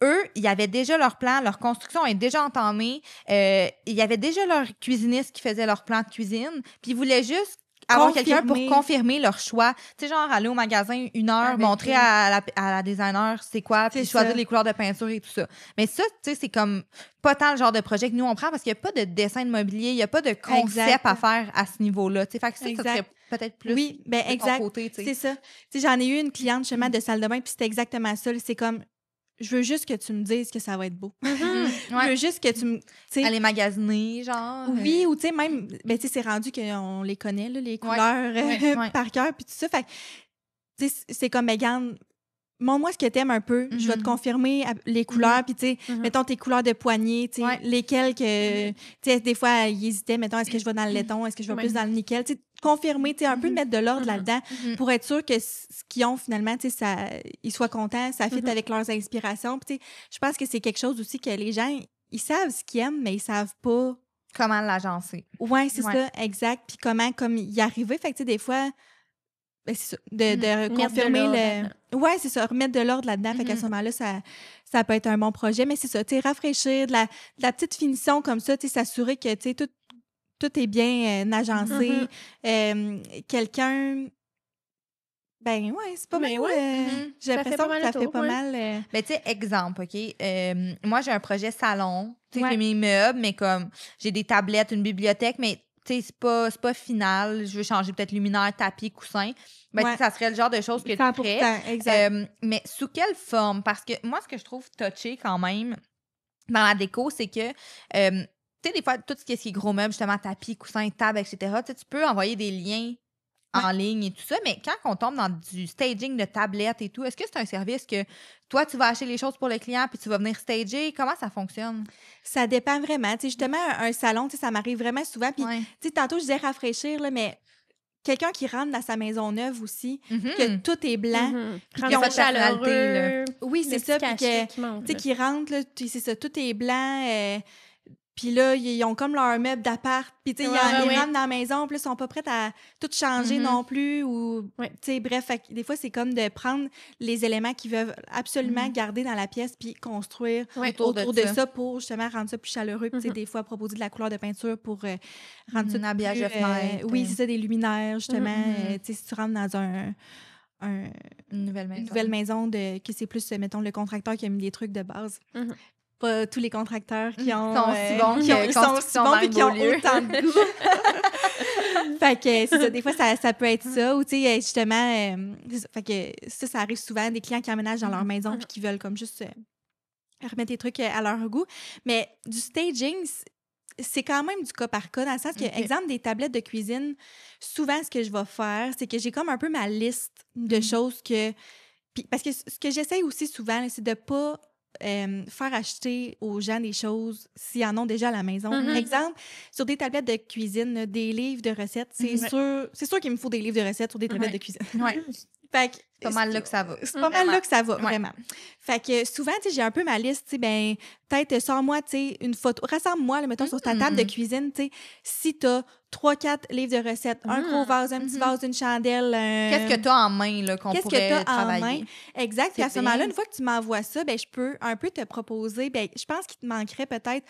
eux, ils avaient déjà leur plan, leur construction est déjà entamée. Il y avait déjà leur cuisiniste qui faisait leur plan de cuisine, puis ils voulaient juste avoir quelqu'un pour confirmer leur choix. Tu sais, genre, aller au magasin 1 heure, montrer à la designer c'est quoi, puis choisir les couleurs de peinture et tout ça. Mais ça, tu sais, c'est comme pas tant le genre de projet que nous, on prend parce qu'il n'y a pas de dessin de mobilier, il n'y a pas de concept à faire à ce niveau-là. Tu sais, fait que ça serait peut-être plus de ton côté, tu sais. C'est ça. Tu sais, j'en ai eu une cliente, justement, de salle de bain, puis c'était exactement ça. C'est comme... Je veux juste que tu me dises que ça va être beau. Je veux juste que tu me... Aller magasiner, genre. Oui, ou tu sais, même... Ben, tu sais, c'est rendu qu'on les connaît, là, les couleurs par cœur, puis tout ça. Fait tu sais, c'est comme, regarde, montre-moi ce que t'aimes un peu. Je vais te confirmer les couleurs, puis tu sais, mettons tes couleurs de poignée, tu sais, lesquelles que... Tu sais, des fois, ils hésitaient, mettons, est-ce que je vais dans le laiton, est-ce que je vais plus dans le nickel, tu sais, confirmer, tu sais, un peu mettre de l'ordre là-dedans pour être sûr que ce qu'ils ont finalement, tu sais, ils soient contents, ça fit avec leurs inspirations. Puis, tu sais, je pense que c'est quelque chose aussi que les gens, ils savent ce qu'ils aiment, mais ils savent pas comment l'agencer. Oui, c'est ça, exact. Puis comment comme y arriver. Fait que, tu sais, des fois, ben, c'est ça, de confirmer le... Oui, c'est ça, remettre de l'ordre là-dedans. Fait qu'à ce moment-là, ça peut être un bon projet. Mais c'est ça, tu sais, rafraîchir, de la petite finition comme ça, tu sais, s'assurer que, tu sais, tout est bien agencé. Quelqu'un... Ben ouais, c'est pas mal. J'ai l'impression que ça fait pas mal. Ben, tu sais, exemple, OK? Moi, j'ai un projet salon. Tu sais, j'ai mes meubles, mais comme j'ai des tablettes, une bibliothèque, mais tu sais, c'est pas final. Je veux changer peut-être luminaire, tapis, coussin. Ben, ça serait le genre de choses que tu ferais. Exact. Mais sous quelle forme? Parce que moi, ce que je trouve touché quand même dans la déco, c'est que... tu sais, des fois, tout ce qui est gros meubles, justement, tapis, coussins, table, etc., tu peux envoyer des liens en ligne et tout ça, mais quand on tombe dans du staging de tablettes et tout, est-ce que c'est un service que toi, tu vas acheter les choses pour le client puis tu vas venir stager? Comment ça fonctionne? Ça dépend vraiment. Tu sais, justement, un salon, tu sais, ça m'arrive vraiment souvent. Puis, tu sais, tantôt, je disais rafraîchir, là, mais quelqu'un qui rentre dans sa maison neuve aussi, que tout est blanc. Puis on chaleureux. Oui, c'est ça. Puis que, tu sais, qui qui rentre, là, c'est ça, tout est blanc. Puis là, ils ont comme leur meuble d'appart. Puis, tu sais, ils rentrent dans la maison. Puis là, ils sont pas prêts à tout changer non plus. Ou, tu sais, bref, des fois, c'est comme de prendre les éléments qu'ils veulent absolument garder dans la pièce puis construire autour de ça pour justement rendre ça plus chaleureux. Puis, tu sais, des fois, proposer de la couleur de peinture pour rendre ça un habillage de fenêtre. Oui, c'est ça, des luminaires, justement. Tu sais, si tu rentres dans une nouvelle maison que c'est plus, mettons, le contracteur qui a mis des trucs de base. Pas tous les contracteurs qui ont sont si bons qui ont autant de goût. Fait que c'est ça, des fois ça peut être ça ou tu sais justement fait que ça arrive souvent des clients qui emménagent dans leur maison puis qui veulent comme juste remettre des trucs à leur goût, mais du staging c'est quand même du cas par cas dans le sens que exemple des tablettes de cuisine, souvent ce que je vais faire, c'est que j'ai comme un peu ma liste de choses que parce que ce que j'essaye aussi souvent, c'est de pas faire acheter aux gens des choses s'ils en ont déjà à la maison. Exemple, sur des tablettes de cuisine, des livres de recettes, c'est sûr qu'il me faut des livres de recettes sur des tablettes de cuisine. Fait que, c'est pas mal là que ça va. C'est pas mal là que ça va, vraiment. Fait que souvent, tu sais, j'ai un peu ma liste, tu sais, ben, peut-être sors-moi, tu sais, une photo, rassemble-moi, là, mettons, sur ta table de cuisine, tu sais, si t'as 3-4 livres de recettes, un gros vase, un petit vase, une chandelle. Qu'est-ce que t'as en main, là, qu'on pourrait travailler? En main? Exact. Puis à ce moment-là, une fois que tu m'envoies ça, ben, je peux un peu te proposer, ben, je pense qu'il te manquerait peut-être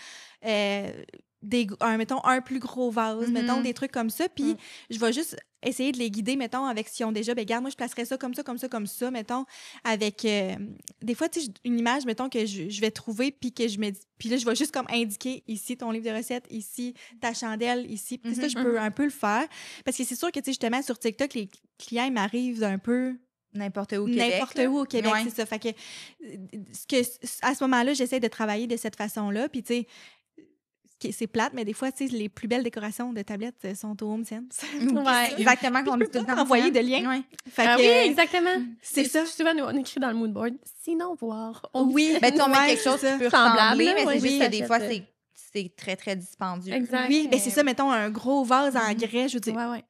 mettons, un plus gros vase, mettons, des trucs comme ça. Puis je vais juste essayer de les guider, mettons, avec si ont déjà, ben regarde, moi, je placerais ça comme ça, comme ça, comme ça, mettons, avec des fois, tu sais, une image, mettons, que je vais trouver, puis que je me dis, puis là, je vais juste comme indiquer ici ton livre de recettes, ici ta chandelle, ici. Puis ça, je peux un peu le faire. Parce que c'est sûr que, tu sais, justement, sur TikTok, les clients, ils m'arrivent d'un peu n'importe où au Québec, c'est ça. Fait que, à ce moment-là, j'essaie de travailler de cette façon-là, puis tu sais, c'est plate, mais des fois, tu sais, les plus belles décorations de tablettes sont au Home Sense. Exactement, qu'on dit tout le temps. Envoyer de liens. Fait que, oui, exactement. C'est ça. Souvent, nous, on écrit dans le mood board. Sinon, voir. Oui. Ben, tu mets quelque chose qui peut ressembler, mais c'est juste que des fois, c'est très, très dispendieux. Exact. Oui, ben c'est ça, mettons, un gros vase en grès, je veux dire.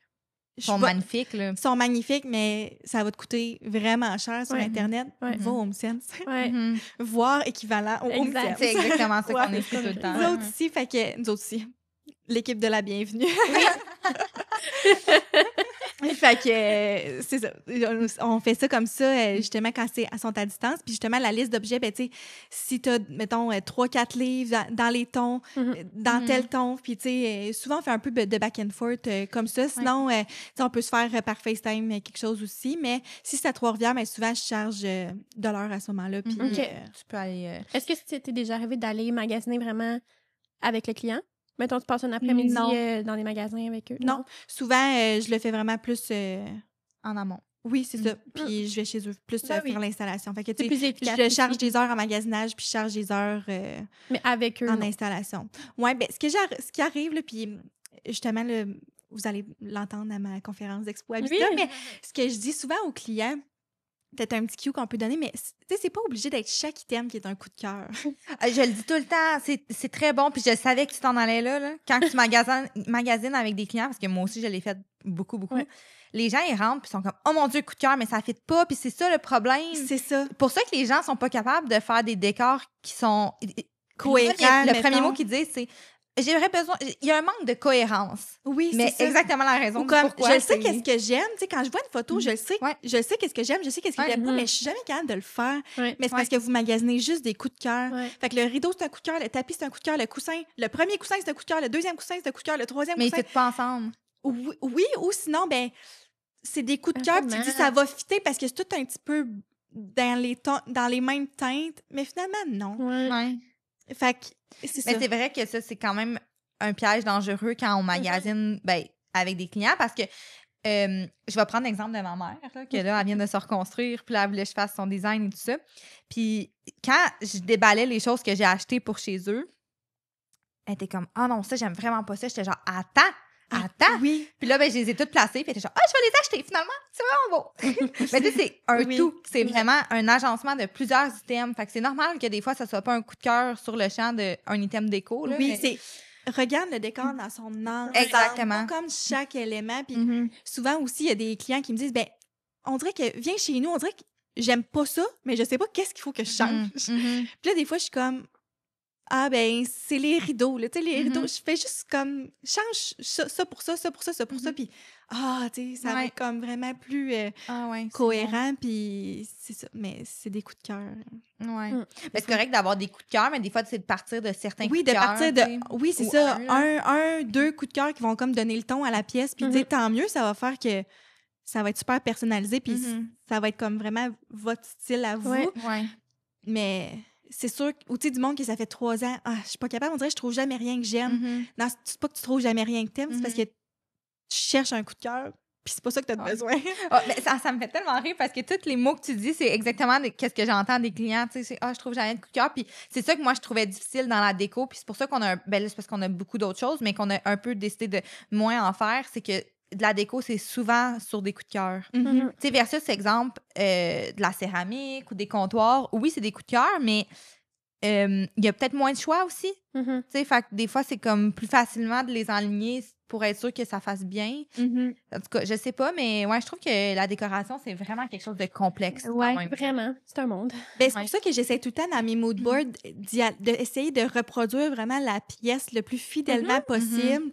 Ils sont magnifiques, là. Ils sont magnifiques, mais ça va te coûter vraiment cher sur Internet. Va au Home Sense. Voir équivalent au Home Sense. C'est exactement ça qu'on écrit tout le temps. Nous autres aussi, l'équipe de la bienvenue. Fait que c'est ça. On fait ça comme ça, justement, quand elles sont à distance. Puis justement, la liste d'objets, ben, tu sais, si t'as, mettons, 3-4 livres dans les tons, dans tel ton, puis tu sais, souvent, on fait un peu de back and forth comme ça. Sinon, on peut se faire par FaceTime quelque chose aussi. Mais si c'est à Trois-Rivières, ben, souvent, je charge de l'heure à ce moment-là. Puis tu peux aller... Est-ce que c'était déjà arrivé d'aller magasiner vraiment avec le client? Mettons, tu passes un après-midi dans les magasins avec eux? Non. Souvent, je le fais vraiment plus... en amont. Oui, c'est ça. Puis je vais chez eux plus faire l'installation. Fait que, c'est plus efficace. Je charge des heures en magasinage, puis je charge des heures mais avec eux, en installation. Oui, bien, ce qui arrive, là, puis justement, là, vous allez l'entendre à ma conférence d'Expo Habitat, mais ce que je dis souvent aux clients, peut-être un petit cue qu'on peut donner, mais c'est pas obligé d'être chaque item qui est un coup de cœur. Je le dis tout le temps, c'est très bon, puis je savais que tu t'en allais là. Quand tu magasines avec des clients, parce que moi aussi, je l'ai fait beaucoup. Ouais. Les gens, ils rentrent, puis sont comme « Oh mon Dieu, coup de cœur, mais ça ne fit pas. » Puis c'est ça le problème. C'est ça. Pour ça que les gens sont pas capables de faire des décors qui sont cohérents. Le premier mot qu'ils disent, c'est j'aurais besoin. Il y a un manque de cohérence. Oui, mais c'est exactement la raison pourquoi. Je sais qu'est-ce que j'aime. Tu sais, quand je vois une photo, je le sais. Je sais qu'est-ce que j'aime, je sais qu'est-ce que j'aime pas, mais je suis jamais capable de le faire. Mais c'est parce que vous magasinez juste des coups de cœur. Fait que le rideau, c'est un coup de cœur, le tapis, c'est un coup de cœur, le coussin, le premier coussin, c'est un coup de cœur, le deuxième coussin, c'est un coup de cœur, le troisième coussin. Mais ils ne pas ensemble. Oui, ou sinon, ben c'est des coups de cœur, puis tu dis ça va fitter parce que c'est tout un petit peu dans les mêmes teintes, mais finalement, non. Fait que c'est ça. Mais c'est vrai que ça, c'est quand même un piège dangereux quand on magasine avec des clients parce que je vais prendre l'exemple de ma mère, là, que là, elle vient de se reconstruire, puis là, elle voulait que je fasse son design et tout ça. Puis quand je déballais les choses que j'ai achetées pour chez eux, elle était comme « Ah non, ça, j'aime vraiment pas ça. » J'étais genre « Attends! » Oui. Puis là, je les ai toutes placées. Puis elle était genre, je vais les acheter finalement. C'est vraiment beau. Mais tu sais, c'est un tout. C'est vraiment un agencement de plusieurs items. Fait que c'est normal que des fois, ça soit pas un coup de cœur sur le champ d'un item déco. Là, c'est. Regarde le décor dans son ensemble. Exactement. Comme chaque élément. Puis souvent aussi, il y a des clients qui me disent, on dirait que viens chez nous, on dirait que j'aime pas ça, mais je sais pas qu'est-ce qu'il faut que je change. Puis là, des fois, je suis comme, ah, ben, c'est les rideaux, là. Tu sais, les rideaux, je fais juste comme, change ça pour ça, ça pour ça, ça pour ça. Puis, tu sais, ça va être comme vraiment plus cohérent. Puis, c'est ça. Mais c'est des coups de cœur. Ouais. C'est correct d'avoir des coups de cœur, mais des fois, c'est de partir de certains coups de cœur. Oui, c'est ça. Deux coups de cœur qui vont comme donner le ton à la pièce. Puis, tu sais, tant mieux, ça va faire que ça va être super personnalisé. Puis, ça va être comme vraiment votre style à vous. Ouais. Mais c'est sûr, ou tu sais, du monde que ça fait 3 ans, je suis pas capable, on dirait que je trouve jamais rien que j'aime. Non, c'est pas que tu trouves jamais rien que t'aimes, c'est parce que tu cherches un coup de cœur, puis c'est pas ça que t'as besoin. Mais ça me fait tellement rire parce que tous les mots que tu dis, c'est exactement qu'est-ce que j'entends des clients, tu sais, c'est je trouve jamais de coup de cœur, puis c'est ça que moi je trouvais difficile dans la déco, puis c'est pour ça qu'on a, c'est parce qu'on a beaucoup d'autres choses, mais qu'on a un peu décidé de moins en faire, c'est que de la déco, c'est souvent sur des coups de cœur. Tu sais, versus, exemple, de la céramique ou des comptoirs. Oui, c'est des coups de cœur, mais il y a peut-être moins de choix aussi. Tu sais, fait que des fois, c'est comme plus facilement de les enligner pour être sûr que ça fasse bien. En tout cas, je sais pas, mais ouais, je trouve que la décoration, c'est vraiment quelque chose de complexe. Ouais, vraiment. C'est un monde. Ben, c'est pour ça que j'essaie tout le temps dans mes mood boards d'essayer de reproduire vraiment la pièce le plus fidèlement possible.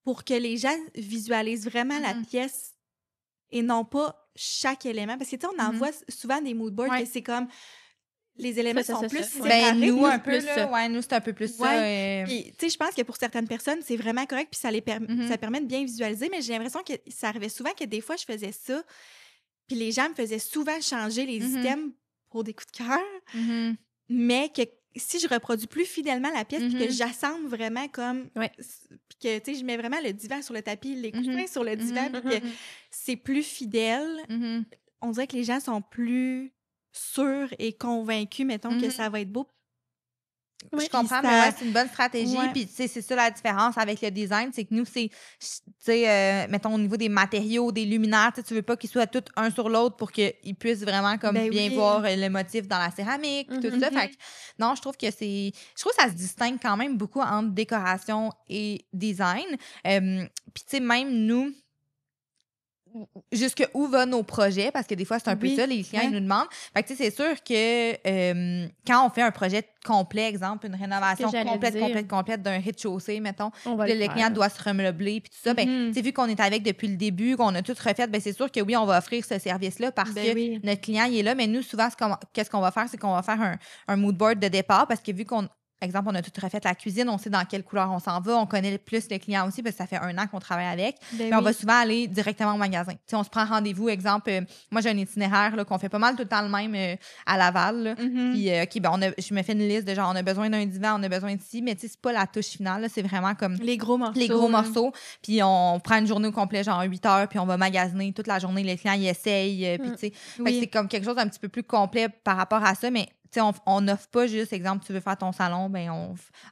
Pour que les gens visualisent vraiment la pièce et non pas chaque élément. Parce que, tu sais, on en voit souvent des mood boards que c'est comme les éléments sont plus séparés. Ben, nous, un peu, là. Ouais, nous, c'est un peu plus ça. Puis, tu sais, je pense que pour certaines personnes, c'est vraiment correct puis ça permet de bien visualiser. Mais j'ai l'impression que ça arrivait souvent que des fois, je faisais ça puis les gens me faisaient souvent changer les items pour des coups de cœur. Mais que si je reproduis plus fidèlement la pièce puis que j'assemble vraiment comme puis que tu sais je mets vraiment le divan sur le tapis, les coussins sur le divan puis que c'est plus fidèle, on dirait que les gens sont plus sûrs et convaincus mettons que ça va être beau. Je comprends, mais c'est une bonne stratégie. Puis, tu sais, c'est ça la différence avec le design, c'est que nous, c'est, tu sais, mettons, au niveau des matériaux, des luminaires, tu veux pas qu'ils soient tous un sur l'autre pour qu'ils puissent vraiment comme bien voir le motif dans la céramique, tout ça. Fait que, non, je trouve que ça se distingue quand même beaucoup entre décoration et design. Puis, tu sais, même nous, jusque où vont nos projets, parce que des fois, c'est un peu ça, les clients ils nous demandent. Fait que, tu sais, c'est sûr que quand on fait un projet complet, exemple, une rénovation complète d'un rez-de-chaussée, mettons, le client doit se remeubler, puis tout ça, ben, tu sais, vu qu'on est avec depuis le début, qu'on a tout refait, ben, c'est sûr que oui, on va offrir ce service-là parce que notre client, il est là, mais nous, souvent, qu'est-ce qu'on va faire, c'est qu'on va faire un mood board de départ, parce que vu qu'on exemple, on a tout refait la cuisine, on sait dans quelle couleur on s'en va, on connaît plus les clients aussi parce que ça fait 1 an qu'on travaille avec. Mais on va souvent aller directement au magasin. T'sais, on se prend rendez-vous, exemple, moi j'ai un itinéraire là, qu'on fait pas mal tout le temps le même à Laval. Là. Puis, je me fais une liste de genre, on a besoin d'un divan, on a besoin de ci, mais c'est pas la touche finale, là, c'est vraiment comme les gros morceaux. Puis on prend une journée au complet, genre 8 heures, puis on va magasiner toute la journée, les clients ils essayent. Puis, fait que c'est comme quelque chose d'un petit peu plus complet par rapport à ça, mais on n'offre pas juste, exemple, tu veux faire ton salon, ben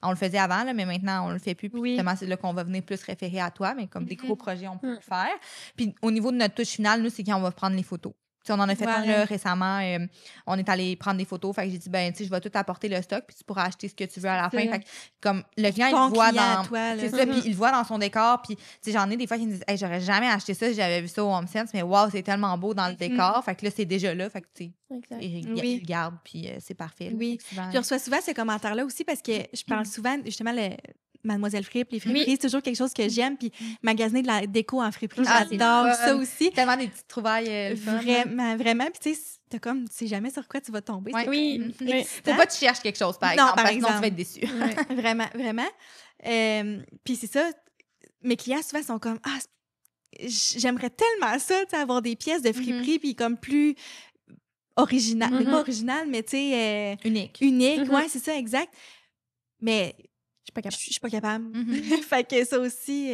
on le faisait avant, là, mais maintenant, on le fait plus. Puis justement, c'est là qu'on va venir plus référer à toi, mais comme des gros projets, on peut le faire. Puis au niveau de notre touche finale, nous, c'est quand on va prendre les photos. T'sais, on en a fait un là, récemment. On est allé prendre des photos. Fait que j'ai dit, ben, tu sais, je vais tout apporter le stock, puis tu pourras acheter ce que tu veux à la fin. Fait que, comme le client, il voit dans. C'est ça, puis il le voit dans son décor. Puis, tu sais, j'en ai des fois qui me disent, hey, j'aurais jamais acheté ça si j'avais vu ça au Home Sense, mais waouh, c'est tellement beau dans le décor. Fait que là, c'est déjà là. Fait que, tu sais, il regarde, puis c'est parfait. Oui. Je reçois souvent ce commentaire-là aussi parce que je parle souvent, justement, Mademoiselle Fripe, les friperies, c'est toujours quelque chose que j'aime. Puis magasiner de la déco en friperie, j'adore ça aussi. Tellement des petites trouvailles. Vraiment. Puis tu sais, tu sais jamais sur quoi tu vas tomber. Faut pas que tu cherches quelque chose, par exemple, parce que sinon tu vas être déçu. Vraiment. Puis c'est ça, mes clients souvent sont comme, j'aimerais tellement ça, tu sais, avoir des pièces de friperie, puis comme plus originales. Mais pas originales, mais tu sais... unique. Ouais, c'est ça, exact. Mais... Je suis pas capable. Fait que ça aussi,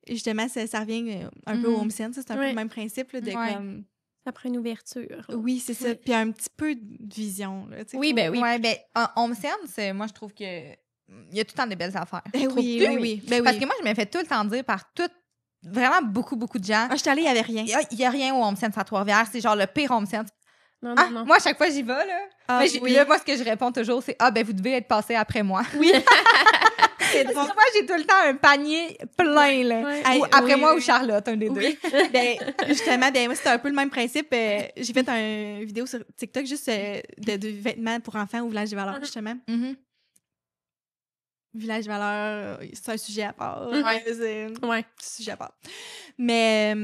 justement, ça revient un peu au Home Sense. C'est un peu le même principe là, de comme... Ça prend une ouverture. Oui, c'est ça. Puis un petit peu de vision. Là, oui. Ouais, ben, Home Sense, moi, je trouve que il y a tout le temps des belles affaires. Oui. Parce que moi, je me fais tout le temps dire par vraiment beaucoup de gens. Je suis allée, il n'y avait rien. Il n'y a rien au Home Sense à Trois-Rivières. C'est genre le pire Home Sense. Non. Moi, à chaque fois, j'y vais, là. Là, moi, ce que je réponds toujours, c'est « Ah, ben, vous devez être passé après moi. » Oui. Moi, j'ai tout le temps un panier plein, là. Ou après moi ou Charlotte, un des deux. Ben, justement, moi, c'était un peu le même principe. J'ai fait une vidéo sur TikTok juste de vêtements pour enfants ou village des valeurs, justement. village valeur, c'est un sujet à part. C'est un sujet à part. Mais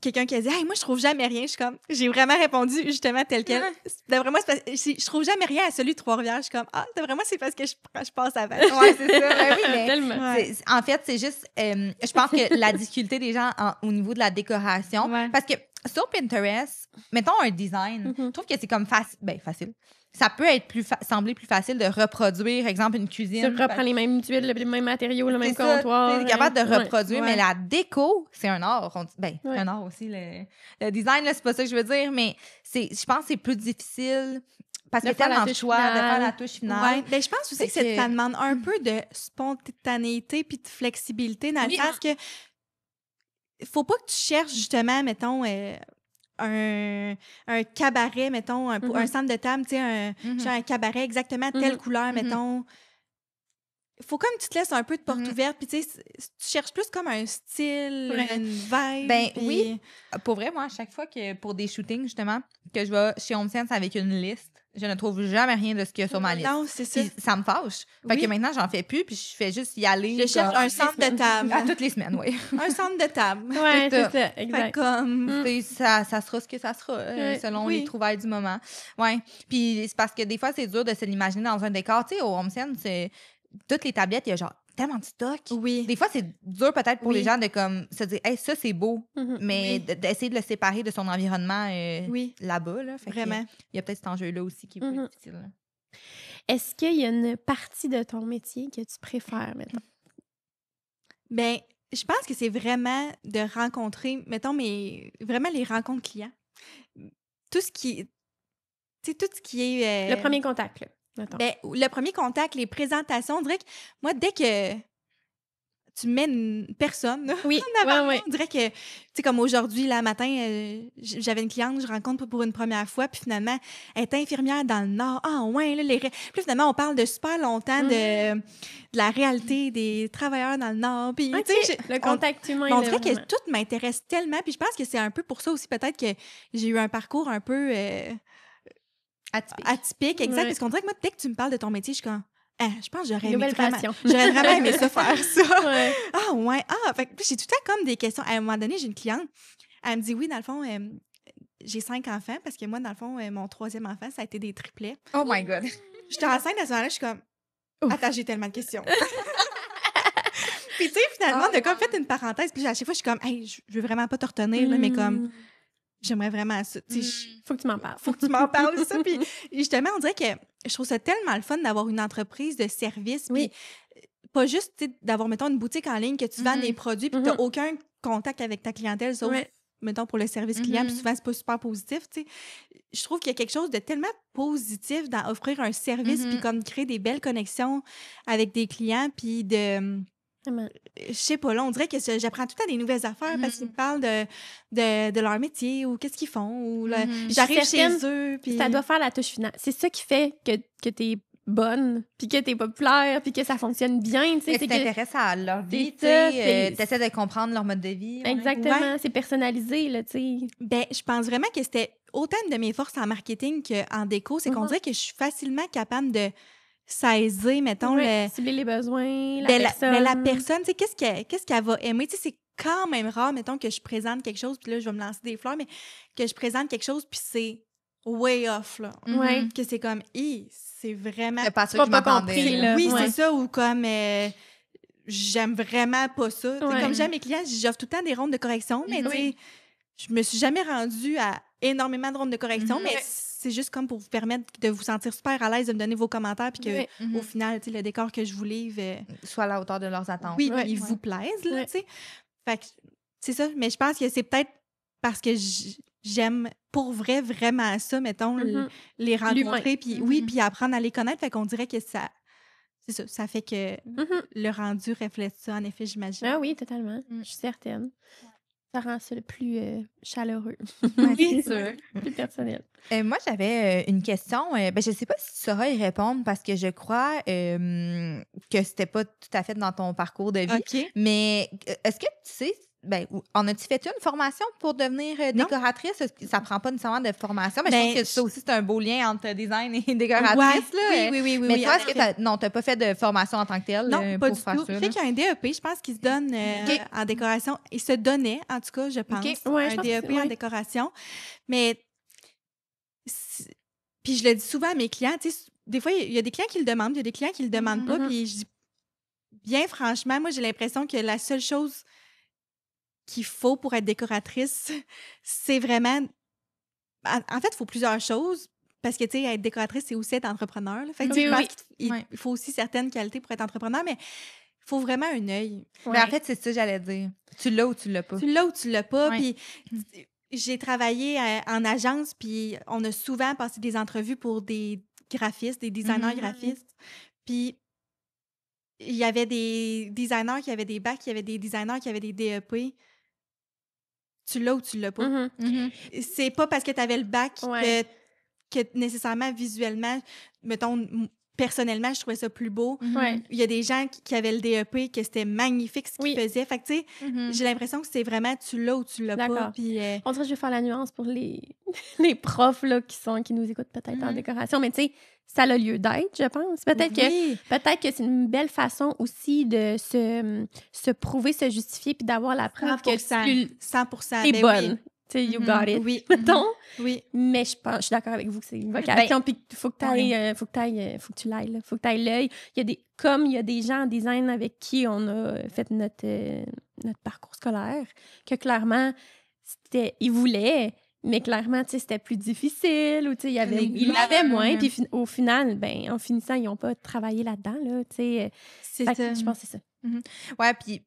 quelqu'un qui a dit « Hey, moi, je trouve jamais rien. » Je suis comme... J'ai vraiment répondu justement tel quel. D'après moi, je trouve jamais rien à celui de Trois-Rivières. Je suis comme « Ah, d'après moi, c'est parce que je passe avant. » Ouais, c'est ça. Ben oui, mais Tellement. en fait, c'est juste... je pense que la difficulté des gens au niveau de la décoration... Parce que sur Pinterest, mettons un design, je trouve que c'est comme facile. Ça peut être sembler plus facile de reproduire, exemple, une cuisine. Tu reprends les mêmes tuiles, les mêmes matériaux, le même comptoir. Tu es capable de reproduire, mais la déco, c'est un art. C'est un art aussi. Le design, là, c'est pas ça que je veux dire, mais je pense que c'est plus difficile parce qu'il y a tellement de choix de faire la touche finale. Ouais. Ben, je pense aussi que ça demande un peu de spontanéité puis de flexibilité dans le sens que faut pas que tu cherches justement, mettons... un cabaret, mettons, un centre de table, tu sais, un cabaret exactement telle couleur, mettons. Faut comme tu te laisses un peu de porte ouverte, puis tu sais, tu cherches plus comme un style, une vibe. Ben oui, pour vrai, moi, à chaque fois que pour des shootings, justement, que je vais chez HomeSense avec une liste, je ne trouve jamais rien de ce qu'il y a sur ma liste. Non, c'est ça. Puis ça me fâche. Fait que maintenant, j'en fais plus, puis je fais juste y aller. Je cherche un centre de table. À toutes les semaines, oui. Un centre de table. Oui, c'est ça, exact. Comme... Ça sera ce que ça sera, selon les trouvailles du moment. Ouais. Puis c'est parce que des fois, c'est dur de se l'imaginer dans un décor. Tu sais, au HomeSense, c'est... Toutes les tablettes, il y a genre tellement de stock. Oui. Des fois, c'est dur peut-être pour les gens de comme se dire, hey, ça, c'est beau, mais d'essayer de le séparer de son environnement là-bas. Là. Fait vraiment. Il y a peut-être cet enjeu-là aussi qui est plus difficile. Là. Est-ce qu'il y a une partie de ton métier que tu préfères maintenant? Ben, je pense que c'est vraiment de rencontrer, mettons, vraiment les rencontres clients. Tout ce qui est... Le premier contact, là. Ben, le premier contact, les présentations, on dirait que moi, dès que tu mets une personne en avant, on dirait que, tu sais, comme aujourd'hui, là, matin, j'avais une cliente que je rencontre pour une première fois, puis finalement, elle est infirmière dans le Nord. Ah, ouais, là, puis finalement, on parle de super longtemps de la réalité des travailleurs dans le Nord. Puis, tu sais, le contact humain. On dirait que tout m'intéresse tellement, puis je pense que c'est un peu pour ça aussi, peut-être que j'ai eu un parcours un peu... Atypique, exact. Parce qu'on dirait que moi, dès que tu me parles de ton métier, je suis comme, je pense que j'aurais vraiment aimé ça faire ça. Ouais. Ah, ouais. Ah, fait que j'ai tout le temps comme des questions. À un moment donné, j'ai une cliente, elle me dit, oui, dans le fond, j'ai 5 enfants, parce que moi, dans le fond, mon 3e enfant, ça a été des triplets. Oh my God. J'étais enceinte à ce moment-là, je suis comme, attends, j'ai tellement de questions. Puis, tu sais, finalement, on a comme fait une parenthèse. Puis, à chaque fois, je suis comme, hey, je veux vraiment pas te retenir, là, mais comme, j'aimerais vraiment ça. Faut que tu m'en parles. Faut que tu m'en parles, ça. Puis, justement, on dirait que je trouve ça tellement le fun d'avoir une entreprise de service. Puis, pas juste, tu sais, d'avoir, mettons, une boutique en ligne que tu vends des produits, puis tu n'as aucun contact avec ta clientèle, sauf, mettons, pour le service client. Puis, souvent, c'est pas super positif, tu sais. Je trouve qu'il y a quelque chose de tellement positif dans offrir un service, puis comme créer des belles connexions avec des clients, puis de... Je sais pas, là, on dirait que j'apprends tout le temps des nouvelles affaires parce qu'ils me parlent de leur métier ou qu'est-ce qu'ils font. Ou j'arrive chez eux. Puis... Ça doit faire la touche finale. C'est ça qui fait que t'es bonne, puis que t'es populaire, puis que ça fonctionne bien. Tu t'intéresses à leur vie, tu essaies de comprendre leur mode de vie. Exactement, c'est personnalisé, là, tu sais. Ben, je pense vraiment que c'était autant une de mes forces en marketing qu'en déco, c'est qu'on dirait que je suis facilement capable de saisir, mettons, cibler les besoins, la personne, tu sais, qu'est-ce qu'elle va aimer. Tu sais, c'est quand même rare, mettons, que je présente quelque chose, puis là, je vais me lancer des fleurs, mais que je présente quelque chose, puis c'est way off, là. Que c'est comme, c'est vraiment... C'est pas ça que je m'attendais. Là. Oui, c'est ça, ou comme... j'aime vraiment pas ça. Comme j'aime mes clients, j'offre tout le temps des rondes de correction, mais tu sais, je me suis jamais rendue à énormément de rondes de correction, mais c'est juste comme pour vous permettre de vous sentir super à l'aise, de me donner vos commentaires, puis que au final, le décor que je vous livre... soit à la hauteur de leurs attentes. Oui, puis il vous plaise, là, tu sais. Fait que c'est ça, mais je pense que c'est peut-être parce que j'aime pour vrai vraiment ça, mettons, les rencontrer, puis puis apprendre à les connaître, fait qu'on dirait que ça... C'est ça, ça fait que le rendu reflète ça, en effet, j'imagine. Ah oui, totalement, je suis certaine. Ça rend ça le plus chaleureux. C'est sûr. Plus personnel. Moi, j'avais une question. Je ne sais pas si tu sauras y répondre parce que je crois que c'était pas tout à fait dans ton parcours de vie. Okay. Mais est-ce que tu sais en as-tu fait une formation pour devenir décoratrice? Ça prend pas nécessairement de formation, mais je pense que ça aussi, c'est un beau lien entre design et décoratrice. Ouais, oui. Mais toi, est-ce que t'as pas fait de formation en tant que telle? Non, pas pour du faire tout. ça, Il fait qu'il y a un DEP, je pense, qui se donne en décoration. Il se donnait, en tout cas, je pense, un DEP en décoration. Mais, puis je le dis souvent à mes clients, tu sais, des fois, il y a des clients qui le demandent, il y a des clients qui le demandent pas, puis je dis, bien franchement, moi, j'ai l'impression que la seule chose qu'il faut pour être décoratrice, c'est vraiment... En fait, il faut plusieurs choses, parce que, tu sais, être décoratrice, c'est aussi être entrepreneur. Là. Fait que, je pense qu'il faut aussi certaines qualités pour être entrepreneur, mais il faut vraiment un œil. Mais en fait, c'est ça que j'allais dire. Tu l'as ou tu l'as pas. Tu l'as ou tu l'as pas, puis... J'ai travaillé en agence, puis on a souvent passé des entrevues pour des graphistes, des designers graphistes. Puis il y avait des designers qui avaient des bacs, il y avait des designers qui avaient des DEP. Tu l'as ou tu l'as pas. C'est pas parce que tu avais le bac que nécessairement, visuellement, mettons, personnellement, je trouvais ça plus beau. Il y a des gens qui avaient le DEP, que c'était magnifique ce qu'ils faisaient. Fait que, tu sais, j'ai l'impression que c'est vraiment tu l'as ou tu l'as pas. Puis, on dirait que je vais faire la nuance pour les profs là, qui nous écoutent peut-être en décoration, mais tu sais, ça a lieu d'être, je pense. Peut-être que c'est une belle façon aussi de se prouver, se justifier, puis d'avoir la preuve que 100%. T'es bonne. Tu sais, you got it. Oui. Mettons. Oui. Mais je suis d'accord avec vous que c'est une vocation, puis il faut que tu l'ailles, là. Faut que tu ailles l'œil. Il y a des gens en design avec qui on a fait notre parcours scolaire, que clairement, ils voulaient, mais clairement, tu sais, c'était plus difficile, ou tu sais, ils l'avaient moins, puis au final, en finissant, ils n'ont pas travaillé là-dedans, là, tu sais. Je pense que c'est ça. Ouais, puis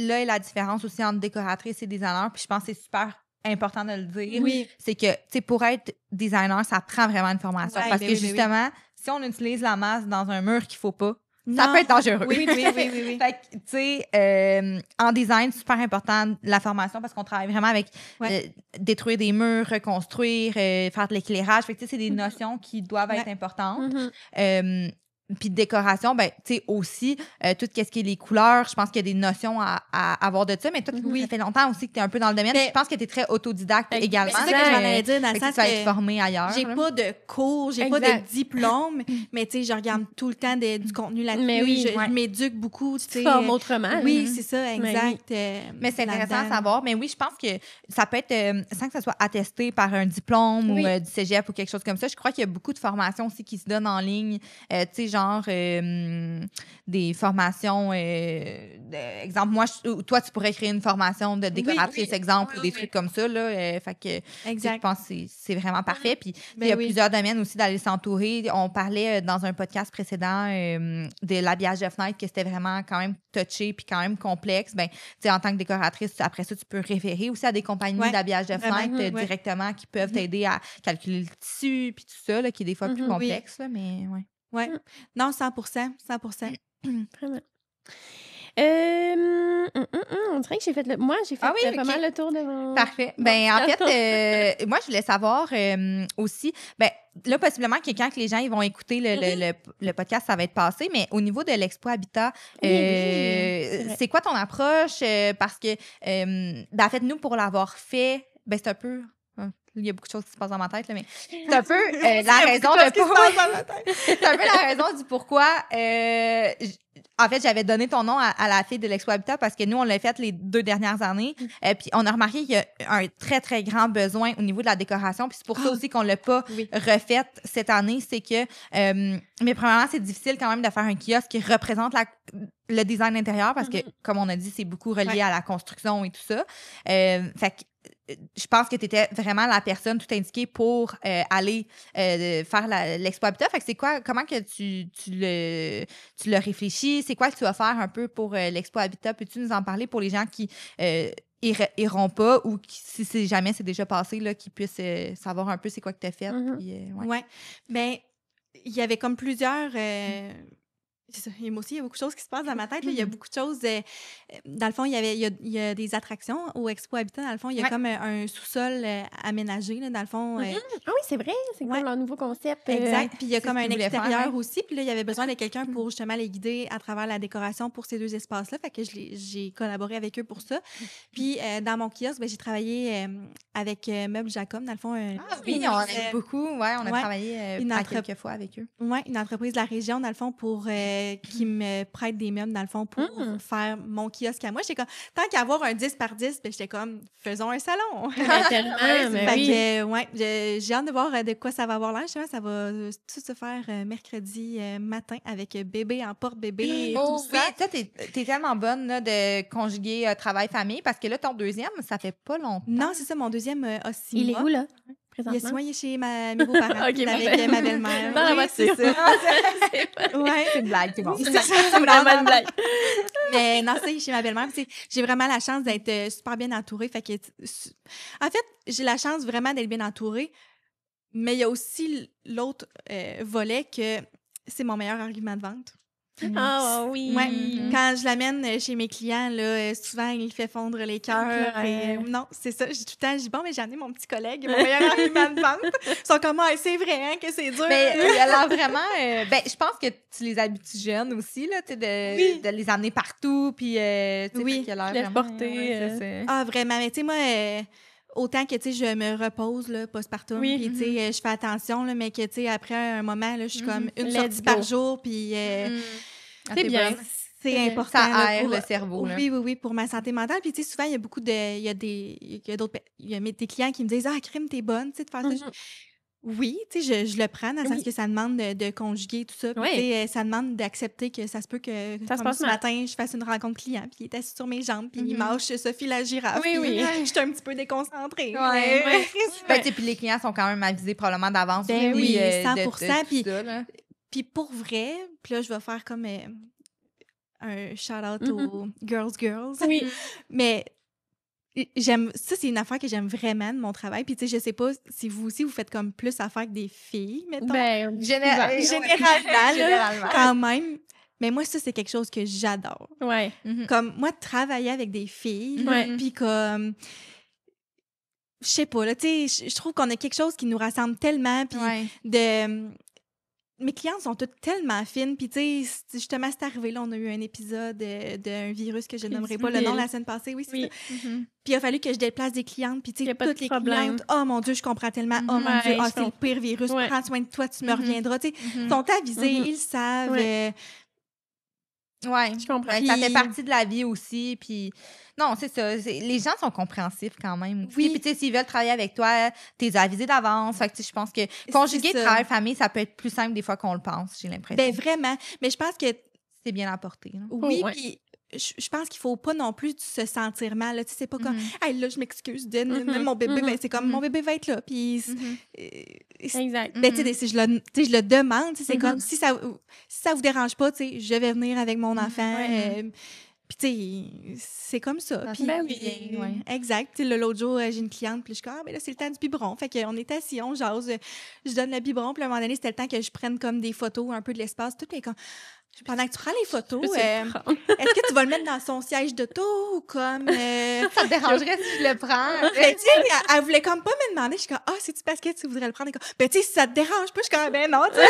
là, la différence aussi entre décoratrice et designer, puis je pense que c'est super important de le dire, c'est que, tu sais, pour être designer, ça prend vraiment une formation. Parce que justement, si on utilise la masse dans un mur qu'il faut pas, ça peut être dangereux. Oui. Fait que, tu sais, en design, c'est super important la formation parce qu'on travaille vraiment avec détruire des murs, reconstruire, faire de l'éclairage. Fait que, tu sais, c'est des notions qui doivent être importantes. Puis décoration, ben, tu sais, aussi, tout ce qui est les couleurs, je pense qu'il y a des notions à avoir de ça, mais toi, ça fait longtemps aussi que tu es un peu dans le domaine. Je pense que tu es très autodidacte également. C'est ça que je m'en allais dire, dans le sens que tu vas être formée ailleurs. J'ai pas de cours, j'ai pas de diplôme, mais tu sais, je regarde tout le temps du contenu là-dessus. Je m'éduque beaucoup. Tu te formes autrement. Oui, c'est ça, exact. Mais c'est intéressant à savoir. Mais oui, je pense que ça peut être, sans que ça soit attesté par un diplôme ou du cégep ou quelque chose comme ça, je crois qu'il y a beaucoup de formations aussi qui se donnent en ligne. Tu sais, genre des formations exemple, toi tu pourrais créer une formation de décoratrice exemple ou des trucs comme ça là, fait que je pense que c'est vraiment parfait, puis il y a plusieurs domaines aussi d'aller s'entourer. On parlait dans un podcast précédent de l'habillage de fenêtre, que c'était vraiment quand même touché puis quand même complexe. Ben, tu sais, en tant que décoratrice, après ça tu peux référer aussi à des compagnies d'habillage de fenêtre directement qui peuvent t'aider à calculer le tissu puis tout ça là, qui est des fois plus complexe là, mais Oui. Non, 100%. Vraiment. On dirait que j'ai fait moi, j'ai fait vraiment le tour de mon... Parfait. Ben, en fait, moi, je voulais savoir aussi, ben, là, possiblement, quand les gens ils vont écouter le podcast, ça va être passé, mais au niveau de l'Expo Habitat, c'est quoi ton approche? Parce que, en fait, nous, pour l'avoir fait, ben, c'est un peu... Il y a beaucoup de choses qui se passent dans ma tête, là, mais c'est un peu la raison de c'est un peu la raison du pourquoi. En fait, j'avais donné ton nom à la fille de l'Expo Habitat parce que nous, on l'a fait les 2 dernières années. Puis on a remarqué qu'il y a un très, très grand besoin au niveau de la décoration. Puis c'est pour ça aussi qu'on l'a pas refait cette année. C'est que, mais premièrement, c'est difficile quand même de faire un kiosque qui représente le design intérieur parce que, comme on a dit, c'est beaucoup relié à la construction et tout ça. Fait que, je pense que tu étais vraiment la personne tout indiquée pour aller faire l'Expo Habitat. Fait que c'est quoi, comment que tu l'as réfléchi? C'est quoi que tu vas faire un peu pour l'Expo Habitat? Peux-tu nous en parler pour les gens qui iront pas ou qui, si jamais c'est déjà passé, là, qui puissent savoir un peu c'est quoi que tu as fait? Oui. Bien, il y avait comme plusieurs... C'est ça. Et moi aussi, il y a beaucoup de choses qui se passent dans ma tête. Là. Il y a beaucoup de choses. Dans le fond, il y a des attractions au Expo Habitat. Dans le fond, il y a comme un sous-sol aménagé. Là, dans le fond. Ah oui, c'est vrai. C'est comme leur nouveau concept. Exact. Puis il y a comme un extérieur faire, aussi. Puis là, il y avait besoin de quelqu'un pour justement les guider à travers la décoration pour ces 2 espaces-là. Fait que j'ai collaboré avec eux pour ça. Puis dans mon kiosque, j'ai travaillé avec Meubles Jacob. Dans le fond, oui, on aime beaucoup. Ouais, on a travaillé quelques fois avec eux. Oui, une entreprise de la région, dans le fond, pour qui me prête des meubles, dans le fond, pour faire mon kiosque à moi. J'étais comme, tant qu'à avoir un 10 par 10, j'étais comme, faisons un salon. J'ai hâte de voir de quoi ça va avoir l'air. Ça va tout se faire mercredi matin avec bébé en porte-bébé et tout ça. Oui, toi, t'es tellement bonne là, de conjuguer travail-famille parce que là, ton deuxième, ça fait pas longtemps. Non, c'est ça, mon deuxième a 6 mois. Il est où, là? Il est chez mes beaux-parents, avec ma belle-mère. Dans la voiture. C'est ça. Ouais. C'est une blague, c'est bon. C'est vraiment une blague. Mais non, c'est chez ma belle-mère. J'ai vraiment la chance d'être super bien entourée. Fait que, en fait, j'ai la chance vraiment d'être bien entourée. Mais il y a aussi l'autre volet que c'est mon meilleur argument de vente. Ah oui! Ouais. Quand je l'amène chez mes clients, là, souvent, il fait fondre les cœurs. Non, c'est ça. J'ai tout le temps, je dis, bon, mais j'en ai mon petit collègue, mon meilleur argument de vente. Ils sont comme, c'est vrai, hein, que c'est dur. Mais alors vraiment, je pense que tu les habitues jeunes aussi, là, tu sais, de les amener partout, puis, oui, les porter. Ah, vraiment. Mais tu sais, moi... autant que, tu sais, je me repose, là, postpartum, puis, tu sais, je fais attention, là, mais que, tu sais, après un moment, là, je suis comme une sortie par jour, puis... c'est bien. C'est important. Ça aère le cerveau, là. Oui, pour ma santé mentale. Puis, tu sais, souvent, il y a beaucoup de... Il y a des clients qui me disent « Ah, crime, t'es bonne, tu sais, de faire ça. » Oui, tu sais, je le prends dans le sens que ça demande de conjuguer tout ça. Puis, tu sais, ça demande d'accepter que ça se peut que, ça comme ce matin, je fasse une rencontre client, puis il est assis sur mes jambes, puis il mange Sophie la girafe. Oui. Je suis un petit peu déconcentrée. Puis les clients sont quand même avisés probablement d'avance. Ben oui, 100%. Puis pour vrai, puis là, je vais faire comme un shout-out aux Girls. Oui. Mais... ça, c'est une affaire que j'aime vraiment de mon travail. Puis, tu sais, je sais pas si vous aussi, vous faites comme plus affaire que des filles, mettons. Ben, généralement, quand même. Mais moi, ça, c'est quelque chose que j'adore. Ouais. Comme, moi, travailler avec des filles, puis comme... Je sais pas, là, tu sais, je trouve qu'on a quelque chose qui nous rassemble tellement, puis mes clientes sont toutes tellement fines. Puis, tu sais, justement, c'est arrivé, là, on a eu un épisode d'un virus que je nommerai pas le nom la semaine passée. Oui, c'est ça. Puis, il a fallu que je déplace des clientes. Puis, tu sais, toutes les clientes, oh mon Dieu, je comprends tellement. Oh mon Dieu, c'est le pire virus. Prends soin de toi, tu me reviendras. Tu sais, ils sont avisés, ils savent. Oui, je comprends. Ça fait partie de la vie aussi. Puis, non, c'est ça. Les gens sont compréhensifs quand même. Oui. Puis, tu sais, s'ils veulent travailler avec toi, t'es avisé d'avance. Fait que, tu sais, je pense que conjuguer travail, famille, ça peut être plus simple des fois qu'on le pense, j'ai l'impression. Ben, vraiment. Mais je pense que. C'est bien apporté. Là. Oui, puis. Je pense qu'il faut pas non plus se sentir mal. Tu sais, c'est pas comme, hey, là, je m'excuse de mon bébé. Ben, c'est comme, mon bébé va être là. Puis, exact. Ben, tu sais, je le demande. C'est comme, si ça vous dérange pas, tu sais, je vais venir avec mon enfant. Puis, tu sais, c'est comme ça. Puis, ben oui. Exact. Tu sais, l'autre jour, j'ai une cliente, puis je suis comme, ben là, c'est le temps du biberon. Fait qu'on est assis, on jase. Je donne le biberon, puis à un moment donné, c'était le temps que je prenne comme des photos, un peu de l'espace. Tout est comme... Pendant que tu prends les photos, est-ce que tu vas le mettre dans son siège d'auto ou comme... Ça te dérangerait si je le prends? Ben, tu sais, elle voulait comme pas me demander. Je suis comme, c'est-tu parce que tu voudrais le prendre? Ben, tu sais, si ça te dérange pas, je suis comme, ben non, tu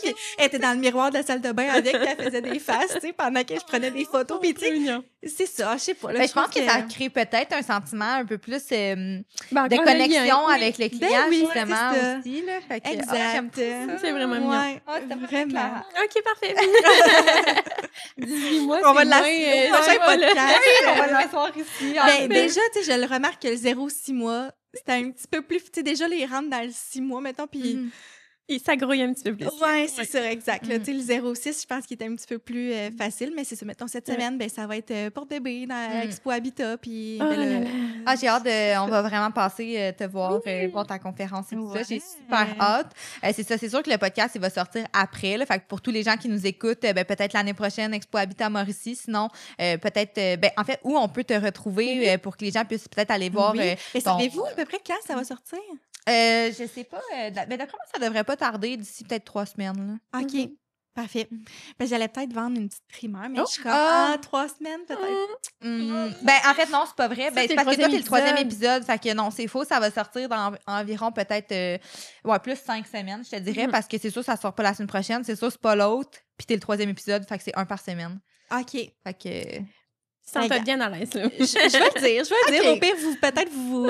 sais. Elle était dans le miroir de la salle de bain avec, puis elle faisait des faces, tu sais, pendant que je prenais des photos. Puis, tu sais, c'est ça, je sais pas. Là, je pense que ça crée peut-être un sentiment un peu plus de connexion avec le client, justement, aussi. Là. Fait que, exact. C'est vraiment bien. Vraiment. OK, parfait. 18 mois, on va le prochain podcast. On va l'asseoir ici. Ben, déjà, tu sais, je le remarque que le 0-6 mois, c'était un petit peu plus... Tu sais, déjà, les rentres dans le 6 mois, mettons, puis... Il s'agrouille un petit peu plus. Oui, c'est ça, exact. Tu sais, le 0-6, je pense qu'il était un petit peu plus facile, mais c'est ça. Mettons, cette semaine, ben, ça va être porte-bébé dans Expo Habitat. Puis, j'ai hâte on va vraiment passer te voir pour ta conférence et tout ça. J'ai super hâte. C'est ça, c'est sûr que le podcast, il va sortir après. Là, fait que pour tous les gens qui nous écoutent, ben, peut-être l'année prochaine, Expo Habitat Mauricie. Sinon, peut-être, ben, en fait, où on peut te retrouver pour que les gens puissent peut-être aller voir. Mais savez-vous à peu près quand ça va sortir? Je sais pas. Mais d'après moi, ça devrait pas tarder d'ici peut-être 3 semaines. Là. OK. Parfait. Ben, j'allais peut-être vendre une petite primeur, mais je suis comme, 3 semaines peut-être. Ben, en fait, non, c'est pas vrai. Ben, c'est parce que toi, t'es le 3e épisode. Fait que non, c'est faux. Ça va sortir dans environ peut-être, plus 5 semaines, je te dirais, parce que c'est sûr, ça sort pas la semaine prochaine. C'est sûr, c'est pas l'autre. Puis t'es le 3e épisode. Fait que c'est 1 par semaine. OK. Fait que. Sens-toi bien à l'aise, là. Je vais le dire. Ok. Au pire, peut-être vous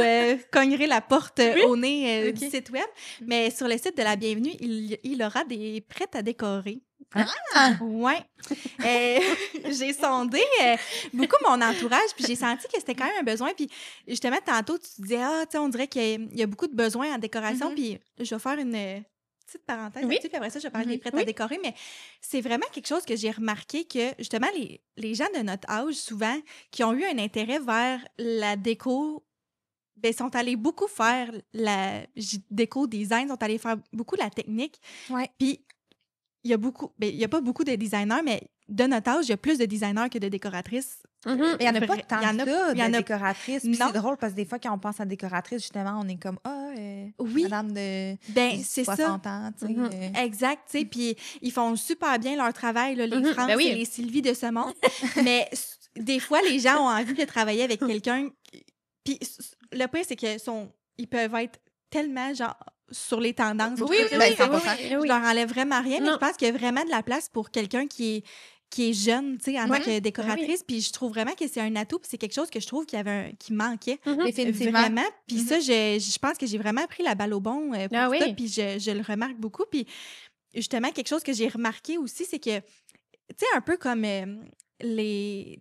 cognerez la porte au nez du site web. Mais sur le site de la Bienvenue, il aura des prêts à décorer. Ouais. J'ai sondé beaucoup mon entourage, puis j'ai senti que c'était quand même un besoin. Puis justement, tantôt, tu disais, on dirait qu'il y a beaucoup de besoins en décoration. Puis je vais faire une petite parenthèse là-dessus, puis après ça, je vais parler des prêts à décorer. Mais c'est vraiment quelque chose que j'ai remarqué que, justement, les gens de notre âge, souvent, qui ont eu un intérêt vers la déco, ben, sont allés beaucoup faire la déco design, sont allés faire beaucoup la technique. Ouais. Puis il y a pas beaucoup de designers, mais de notre âge, il y a plus de designers que de décoratrices. Il n'y en a pas tant Il y en a- que ça il y en de a- décoratrices. Puis Non. c'est drôle parce que des fois, quand on pense à décoratrice, justement, on est comme, Oui. madame de Ben, c'est 60 ans, tu sais. Exact, tu sais, puis ils font super bien leur travail, là, les France Ben oui. et les Sylvie de ce monde. Mais des fois, les gens ont envie de travailler avec quelqu'un. Puis le pire, c'est ils peuvent être tellement, genre, sur les tendances. Oui, Je oui, 100%. leur enlève vraiment rien, mais Non. je pense qu'il y a vraiment de la place pour quelqu'un qui est jeune, tu sais, en tant que décoratrice. Puis je trouve vraiment que c'est un atout, puis c'est quelque chose que je trouve qui manquait. Définitivement. Vraiment. Puis ça, je pense que j'ai vraiment pris la balle au bon pour Ah ça, oui. puis je le remarque beaucoup. Puis justement, quelque chose que j'ai remarqué aussi, c'est que, tu sais, un peu comme les...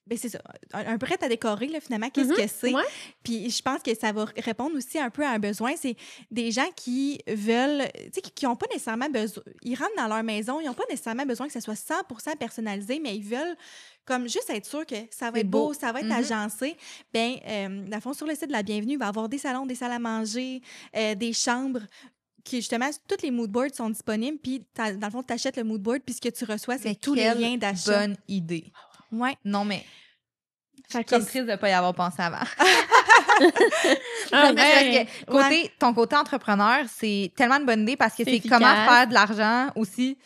Ben c'est ça, un prêt à décorer, là, finalement, qu'est-ce que c'est? Ouais. Puis je pense que ça va répondre aussi un peu à un besoin. C'est des gens qui veulent, tu sais, qui n'ont pas nécessairement besoin... Ils rentrent dans leur maison, ils n'ont pas nécessairement besoin que ça soit 100% personnalisé, mais ils veulent comme juste être sûr que ça va C'est être beau, beau. ça va être agencé. Bien, dans le fond, sur le site de la Bienvenue, il va y avoir des salons, des salles à manger, des chambres qui, justement, toutes les moodboards sont disponibles. Puis, dans le fond, tu achètes le moodboard, puis ce que tu reçois, c'est Mais tous les quelle liens d'achat. bonne idée. Ouais. Non, mais je Fait suis que comme triste de ne pas y avoir pensé avant. Ah, Parce ouais. que ton côté entrepreneur, c'est tellement une bonne idée parce que C'est c'est efficace. comment faire de l'argent aussi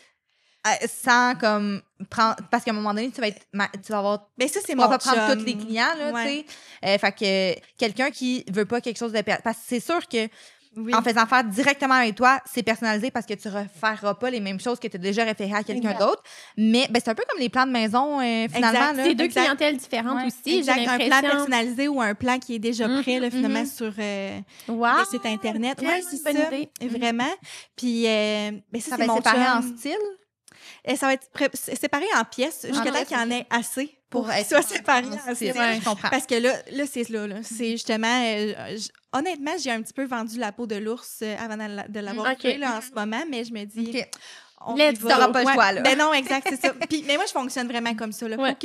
sans comme prendre... Parce qu'à un moment donné, tu vas avoir... Ben ça, c'est Tu vas mon pas prendre chum. tous les clients, là, Ouais. tu sais. Fait que quelqu'un qui veut pas quelque chose de... Parce que c'est sûr que Oui. en faisant faire directement avec toi, c'est personnalisé parce que tu ne referas pas les mêmes choses que tu as déjà référé à quelqu'un Exact. d'autre. Mais ben, c'est un peu comme les plans de maison, finalement. Exact. Là. C'est deux Exact. clientèles différentes Ouais. aussi, Exact, j'ai un plan l'impression. personnalisé ou un plan qui est déjà prêt, là, finalement, sur Wow! les sites Internet. Tellement Oui, c'est bonne ça. idée. Vraiment. Puis, ben, ça, Ça c'est va être mon séparé en chum. style Ça va être séparé en pièces jusqu'à temps pièces, qu'il y en ait assez pour être qu'ils soient séparés en style. style. Je comprends. Parce que là c'est là. C'est justement... honnêtement, j'ai un petit peu vendu la peau de l'ours avant de l'avoir Ok. tué là, en ce moment, mais je me dis... OK. on Let's y go. va. T'auras pas le Ouais. choix, là. Ben non, exact, c'est ça. Puis, mais moi, je fonctionne vraiment comme ça. Il Ouais. faut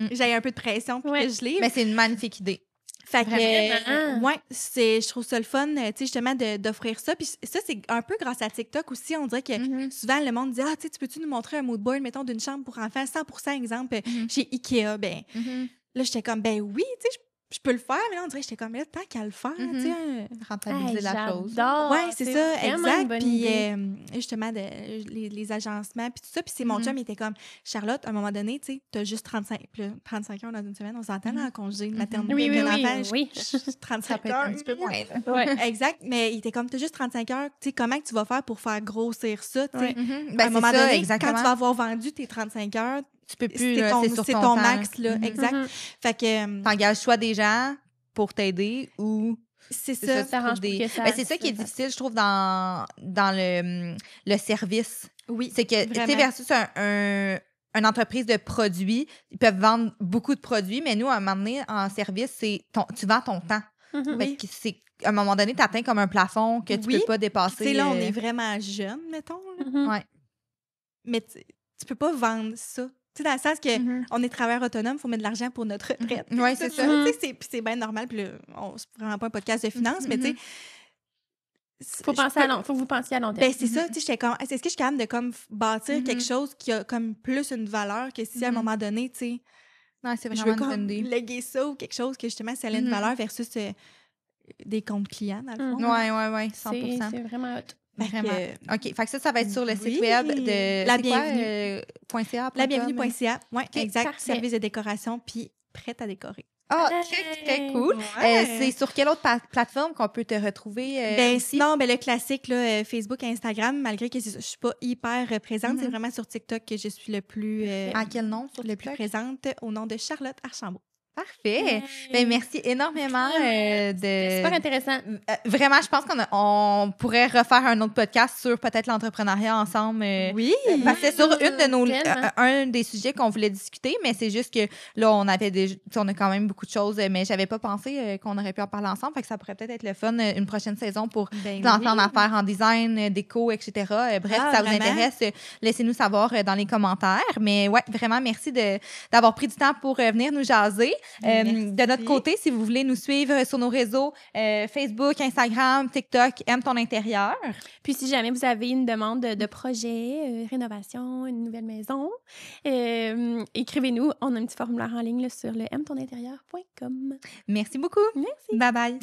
que j'aie un peu de pression puis Ouais. que je livre. Mais c'est une magnifique idée. Fait que, Vraiment. ouais, je trouve ça le fun, tu sais, justement, d'offrir ça. Puis ça, c'est un peu grâce à TikTok aussi. On dirait que souvent, le monde dit, tu sais, tu peux-tu nous montrer un moodboard, mettons, d'une chambre pour enfants, 100% exemple, chez Ikea? Ben, là, j'étais comme, ben oui, tu sais, je peux le faire, mais là, on dirait que j'étais comme, là, tant qu'à le faire, tu sais. Rentabiliser la chose. J'adore! Ouais, c'est ça, vraiment une exact. bonne Puis idée. justement, les agencements, puis tout ça. Puis c'est mon chum, il était comme, Charlotte, à un moment donné, tu sais, t'as juste 35 heures dans une semaine, on s'entend là, en congé de maternité. Oui, d'un oui, enfant, oui. 35 Ça peut être heures. un petit peu moins. là. Ouais. Exact, mais il était comme, t'as juste 35 heures, tu sais, comment que tu vas faire pour faire grossir ça, tu sais? Ouais. Ben, À un moment c'est ça, donné, exactement. quand tu vas avoir vendu tes 35 heures, Tu peux plus, c'est là, ton, sur c'est ton ton temps. max, là, Mhm. exact. Fait que T'engages soit des gens pour t'aider ou c'est c'est ça. ça, tu s'arrange trouves pour des... que ça- Ben, c'est ça qui est ça- difficile, je trouve, dans le service. Oui, C'est que, tu sais, vraiment. versus une entreprise de produits, ils peuvent vendre beaucoup de produits, mais nous, à un moment donné, en service, tu vends ton temps. Mhm. Fait que à un moment donné, tu atteins comme un plafond que tu Oui. peux pas Tu dépasser. sais, là, on est vraiment jeune, mettons, là. Mhm. Ouais. Mais tu peux pas vendre ça. Tu sais, dans le sens que Mhm. on est travailleur autonome, il faut mettre de l'argent pour notre retraite. Ouais, c'est ça. Tu sais, c'est bien normal, puis là, c'est vraiment pas un podcast de finances, mais tu sais... Faut que vous pensiez à long terme. Ben, c'est ça, tu sais, j'étais comme, est-ce que je suis capable de comme bâtir Mhm. quelque chose qui a comme plus une valeur que si à un Mhm. moment donné, tu sais, Ouais, c'est je vraiment veux une bonne comme idée. léguer ça ou quelque chose que justement, ça a une Mhm. valeur versus des comptes clients, dans le fond. Mhm. Ouais, 100%. C'est vraiment hot. Vraiment. OK. Fait que ça va être sur le site web de labienvenue.ca. Labienvenue.ca. Oui, exact. Parfait. Service de décoration, puis prête à décorer. Ah, très cool. C'est sur quelle autre plateforme qu'on peut te retrouver? Sinon, le classique, là, Facebook, Instagram, malgré que je suis pas hyper présente, c'est vraiment sur TikTok que je suis le plus... à quel nom sur le plus présente, au nom de Charlotte Archambault. Parfait. Ben, merci énormément de... Super intéressant. Vraiment, je pense qu'on pourrait refaire un autre podcast sur peut-être l'entrepreneuriat ensemble. Oui. Parce que c'est sur un des sujets qu'on voulait discuter, mais c'est juste que là, on a quand même beaucoup de choses, mais j'avais pas pensé qu'on aurait pu en parler ensemble. Fait que ça pourrait peut-être être le fun une prochaine saison pour lancer en affaires, en design, déco, etc. Bref, si ça vous intéresse, laissez-nous savoir dans les commentaires. Mais ouais, vraiment, merci d'avoir pris du temps pour venir nous jaser. De notre côté, si vous voulez nous suivre sur nos réseaux Facebook, Instagram, TikTok, Aime ton intérieur. Puis si jamais vous avez une demande de projet, rénovation, une nouvelle maison, écrivez-nous. On a un petit formulaire en ligne là, sur le aimetonintérieur.com. Merci beaucoup. Merci. Bye bye.